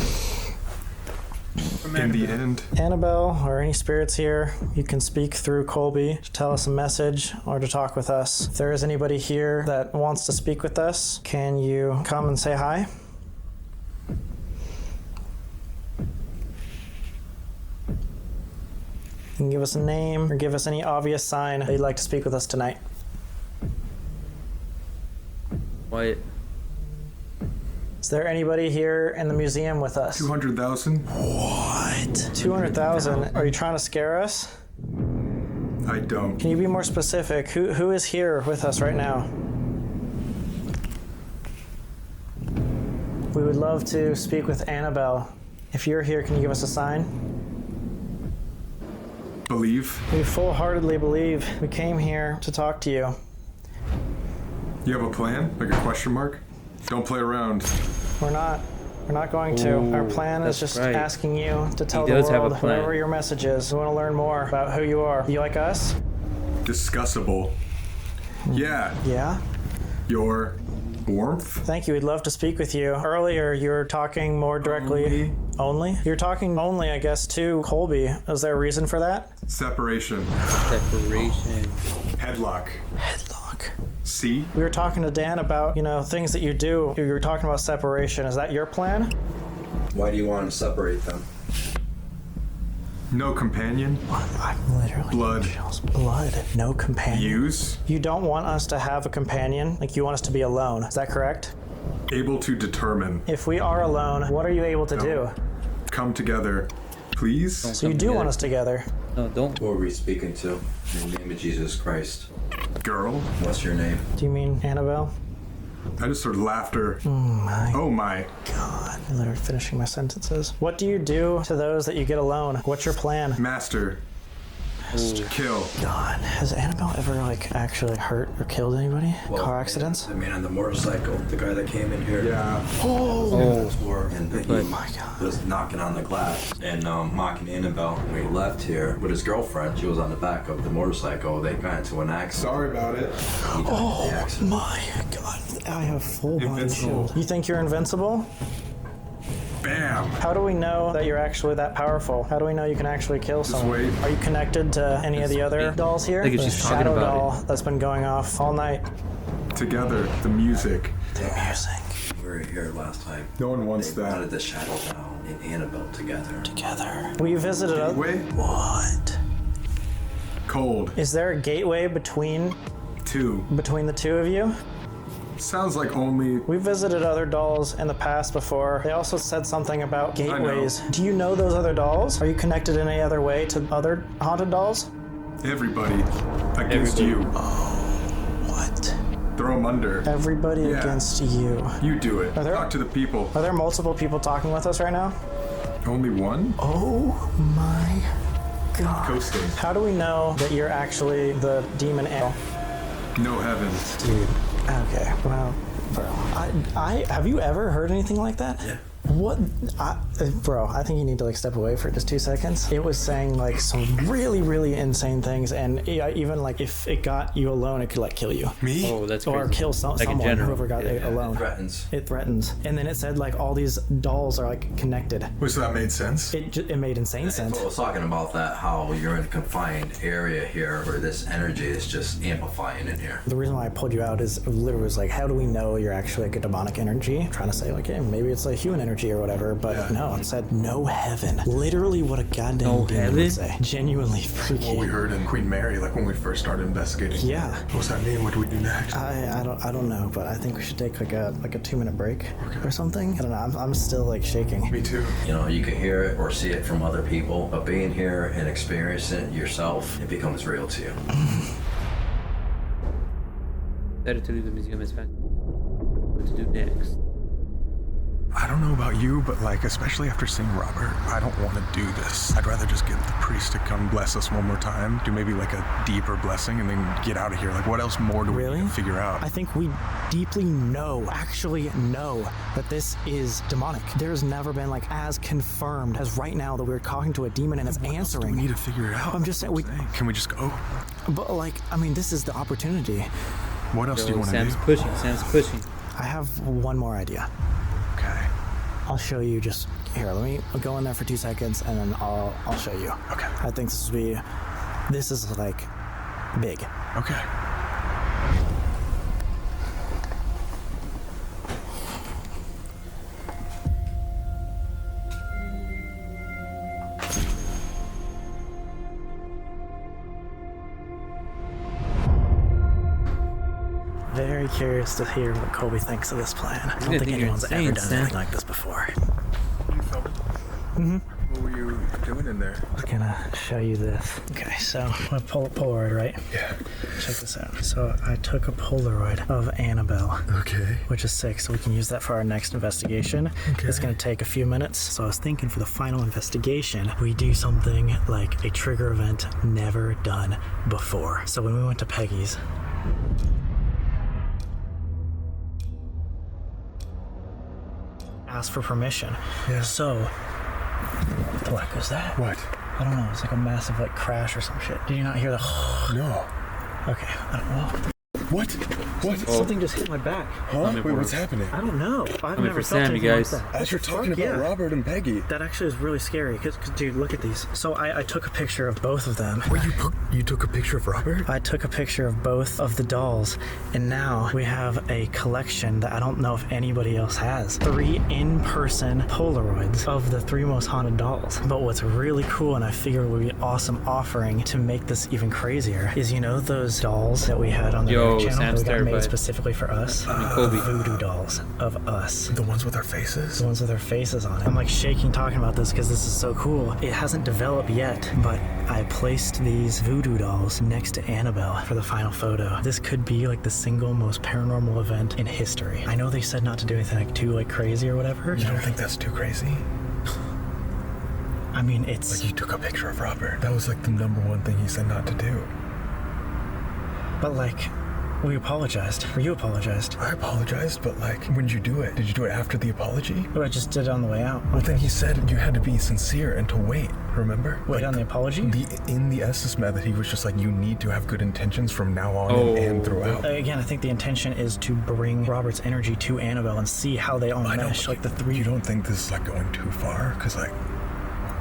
In the end, AnnaBelle, or any spirits here, you can speak through Colby to tell us a message or to talk with us. If there is anybody here that wants to speak with us, can you come and say hi? You can give us a name or give us any obvious sign that you'd like to speak with us tonight. Wyatt. Is there anybody here in the museum with us? 200,000. What? 200,000? Are you trying to scare us? I don't. Can you be more specific? Who is here with us right now? We would love to speak with AnnaBelle. If you're here, can you give us a sign? Believe. We full-heartedly believe. We came here to talk to you. You have a plan? Like a question mark? Don't play around. We're not going to. Our plan is just asking you to tell the world whatever your message is. We want to learn more about who you are. You like us? Discussable. Yeah. Yeah? Your warmth? Thank you. We'd love to speak with you. Earlier, you were talking more directly. Only? You're talking only, I guess, to Colby. Is there a reason for that? Separation. Separation. Headlock. Headlock. See? We were talking to Dan about, things that you do. You were talking about separation. Is that your plan? Why do you want to separate them? No companion. I'm literally blood. Blood. No companion. Use. You don't want us to have a companion. Like you want us to be alone. Is that correct? Able to determine. If we are alone, what are you able to do? Come together, please. So you do want us together. No, don't. Who are we speaking to? In the name of Jesus Christ. Girl. What's your name? Do you mean AnnaBelle? I just heard laughter. Oh my God. I'm literally finishing my sentences. What do you do to those that you get alone? What's your plan? Master. Kill. God, has AnnaBelle ever actually hurt or killed anybody? Well, Car accidents? The man on the motorcycle, the guy that came in here. Yeah. And he my God. was knocking on the glass and mocking AnnaBelle. When he left here with his girlfriend, she was on the back of the motorcycle. They got into an accident. Sorry about it. He died in the accident. My God, I have full body shield. You think you're invincible? Bam! How do we know that you're actually that powerful? How do we know you can actually kill someone? wait. Are you connected to any of the other dolls here? Look at The she's talking shadow about doll that's been going off all night. Together, the music. The music. We were here last time. No one wants They that. wanted the shadow down and AnnaBelle together. Together. We visited a... Gateway? What? Cold. Is there a gateway between Two. the two of you? Sounds like only. We visited other dolls in the past before. They also said something about gateways. Do you know those other dolls? Are you connected in any other way to other haunted dolls? Everybody against you. What? Throw them under. Everybody Yeah. against you. You do it. Are there- Talk to the people. Are there multiple people talking with us right now? Only one? Oh my God. Coasting. How do we know that you're actually the demon ale? No heaven. Dude. Okay, well, bro. I have you ever heard anything like that? Yeah. What, bro? I think you need to like step away for just 2 seconds. It was saying like some really, really insane things, and even like if it got you alone, it could like kill you. Me? Oh, that's or crazy. kill Like in someone, general. whoever got it alone. It threatens. And then it said like all these dolls are like connected. Wait, so that made sense? It made insane sense. I was talking about that, how you're in a confined area here where this energy is just amplifying in here. The reason why I pulled you out is literally was like, how do we know you're actually like a demonic energy? I'm trying to say like, hey, maybe it's like human energy or whatever, but no, it said no heaven. Literally what a goddamn demon would say. Genuinely freaking. What we heard in Queen Mary, like when we first started investigating. Yeah. What's that mean? What do we do next? I don't know, but I think we should take like a 2-minute break or something. I don't know. I'm still like shaking. Me too. You know, you can hear it or see it from other people, but being here and experiencing it yourself, it becomes real to you. Better to leave the museum as fast. What to do next? I don't know about you, but like, especially after seeing Robert, I don't want to do this. I'd rather just get the priest to come bless us one more time, do maybe like a deeper blessing, and then get out of here. Like, what else more do we need to figure out? I think we deeply actually know that this is demonic. There's never been like as confirmed as right now that we're talking to a demon and it's answering. We need to figure it out. I'm just saying, can we just go? But like, I mean, this is the opportunity. What else do you want to do? Sam's pushing. I have one more idea. Okay. I'll show you just here. Let me go in there for 2 seconds and then I'll show you. Okay. I think this is like big. Okay. Very curious to hear what Colby thinks of this plan. I don't think anyone's ever done anything like this before. What were you doing in there? I'm gonna show you this. Okay, so I'm gonna pull a Polaroid, right? Yeah. Check this out. So I took a Polaroid of AnnaBelle. Okay. Which is sick, so we can use that for our next investigation. Okay. It's gonna take a few minutes. So I was thinking for the final investigation, we do something like a trigger event never done before. So when we went to Peggy's, asked for permission. Yeah. So, what the heck was that? What? I don't know. It's like a massive like crash or some shit. Did you not hear the? No. Okay. I don't know. What? What? Something just hit my back. Huh? Wait, what's happening? I don't know. I've Coming never for felt Sam, you anything guys. like that. As you're talking about Robert and Peggy. That actually is really scary. Cause dude, look at these. So I took a picture of both of them. Wait, you took a picture of Robert? I took a picture of both of the dolls, and now we have a collection that I don't know if anybody else has. 3 in-person Polaroids of the 3 most haunted dolls. But what's really cool, and I figured would be an awesome offering to make this even crazier, is you know those dolls that we had on the channel Sam's that we got made terrified. specifically for us? Colby. Voodoo dolls of us. The ones with our faces? The ones with their faces on it. I'm like shaking talking about this because this is so cool. It hasn't developed yet, but I placed these voodoo dolls next to AnnaBelle for the final photo. This could be like the single most paranormal event in history. I know they said not to do anything like too like crazy or whatever. You don't think that's too crazy? I mean, it's like you took a picture of Robert. That was like the #1 thing he said not to do. But like, we apologized. Or you apologized. I apologized, but like, when did you do it? Did you do it after the apology? Oh, I just did it on the way out. Well, then he said you had to be sincere and to wait, remember? Wait on the apology? In the Estes method, he was just like, you need to have good intentions from now on and throughout. Again, I think the intention is to bring Robert's energy to AnnaBelle and see how they all mesh. Like the 3. You don't think this is like going too far? Because like,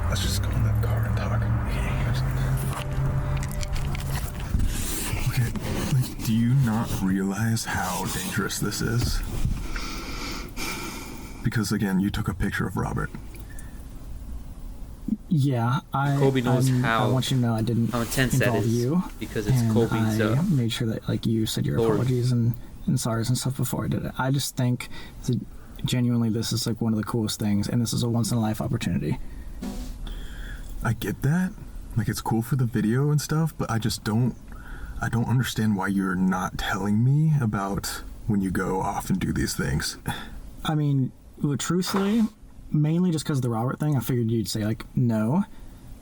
let's just go in that car and talk. Okay, like, do you not realize how dangerous this is? Because again, you took a picture of Robert. Yeah, Colby knows I want you to know I didn't how intense that involve is you because it's and Colby's. I made sure that like you said your apologies and sorries and stuff before I did it. I just think that genuinely this is like one of the coolest things, and this is a once in a life opportunity. I get that, like it's cool for the video and stuff, but I don't understand why you're not telling me about when you go off and do these things. I mean, well, truthfully, mainly just because of the Robert thing, I figured you'd say like no,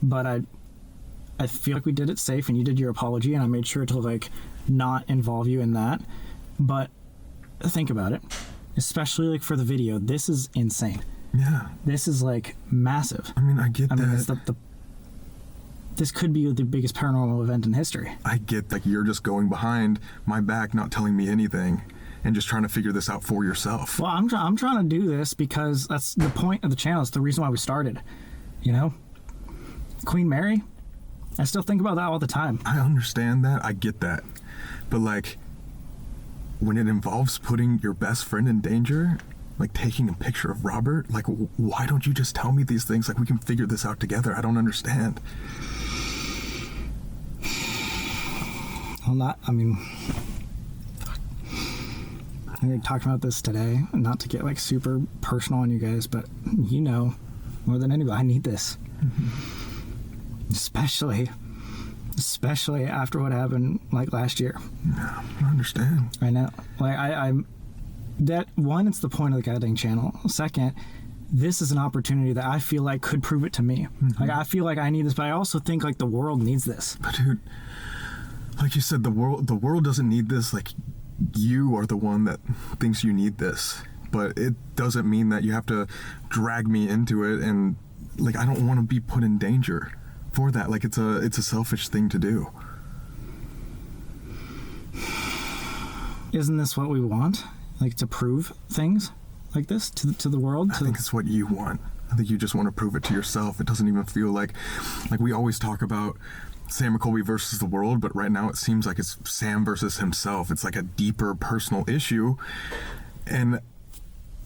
but I feel like we did it safe and you did your apology and I made sure to like not involve you in that. But think about it, especially like for the video, this is insane. Yeah. This is like massive. I mean, I get that. mean, it's this could be the biggest paranormal event in history. I get like you're just going behind my back, not telling me anything, and just trying to figure this out for yourself. Well, I'm trying to do this because that's the point of the channel. It's the reason why we started. You know, Queen Mary. I still think about that all the time. I understand that. I get that. But like, when it involves putting your best friend in danger, like taking a picture of Robert, like why don't you just tell me these things? Like we can figure this out together. I don't understand. Well, I mean, I talked about this today, not to get like super personal on you guys, but you know, more than anybody, I need this. Especially after what happened like last year. Yeah, I understand. I know. Like that one, it's the point of the goddamn channel. Second, this is an opportunity that I feel like could prove it to me. Like I feel like I need this, but I also think like the world needs this. But dude, like you said, the world doesn't need this. Like you are the one that thinks you need this, but it doesn't mean that you have to drag me into it. And like I don't want to be put in danger for that. Like it's a selfish thing to do. Isn't this what we want? Like to prove things like this to the world? I think it's what you want. I think you just want to prove it to yourself. It doesn't even feel like we always talk about Sam and Colby versus the world, but right now it seems like it's Sam versus himself. It's like a deeper personal issue, and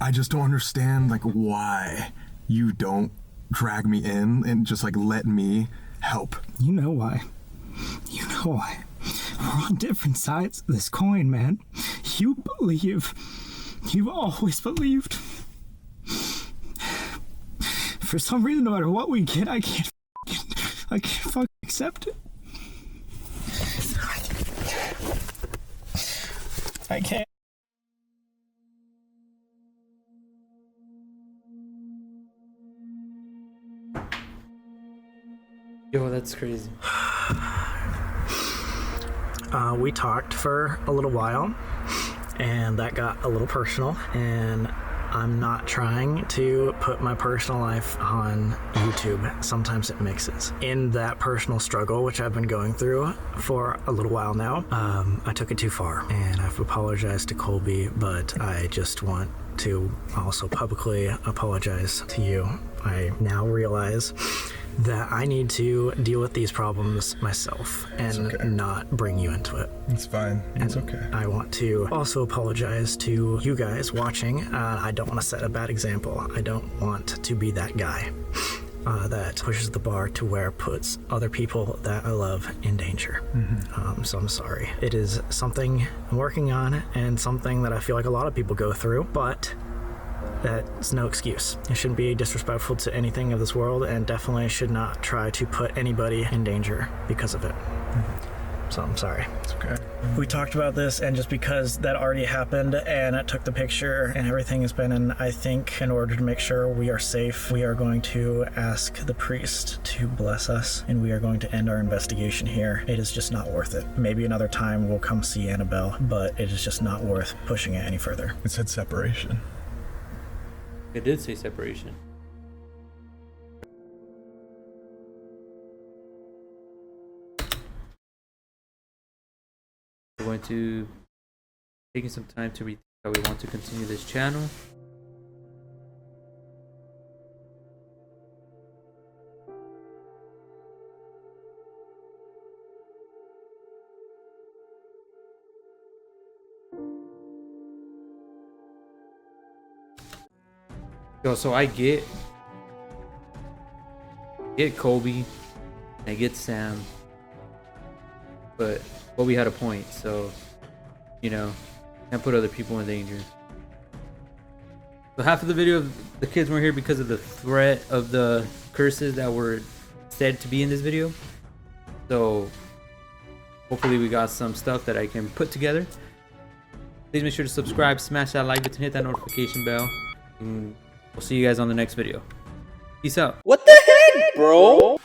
I just don't understand like why you don't drag me in and just like let me help. You know why. You know why. We're on different sides of this coin, man. You believe. You've always believed. For some reason, no matter what we get, I can't fucking accept it. I can't. Yo, that's crazy. We talked for a little while, and that got a little personal, and I'm not trying to put my personal life on YouTube. Sometimes it mixes. In that personal struggle, which I've been going through for a little while now, I took it too far, and I've apologized to Colby, but I just want to also publicly apologize to you. I now realize that I need to deal with these problems myself and not bring you into it. It's fine. It's okay. I want to also apologize to you guys watching. I don't want to set a bad example. I don't want to be that guy that pushes the bar to where it puts other people that I love in danger. So I'm sorry. It is something I'm working on and something that I feel like a lot of people go through, but that's no excuse. It shouldn't be disrespectful to anything of this world, and definitely should not try to put anybody in danger because of it. So I'm sorry. It's okay. We talked about this, and just because that already happened and I took the picture and everything has been, and I think in order to make sure we are safe, we are going to ask the priest to bless us, and we are going to end our investigation here. It is just not worth it. Maybe another time we'll come see AnnaBelle, but it is just not worth pushing it any further. It said separation. It did say separation. We're going to taking some time to rethink how we want to continue this channel. Yo, so I get Colby, I get Sam, but Colby had a point, so you know, can't put other people in danger. So half of the video, the kids weren't here because of the threat of the curses that were said to be in this video. So hopefully we got some stuff that I can put together. Please make sure to subscribe, smash that like button, hit that notification bell, and we'll see you guys on the next video. Peace out. What the heck, bro?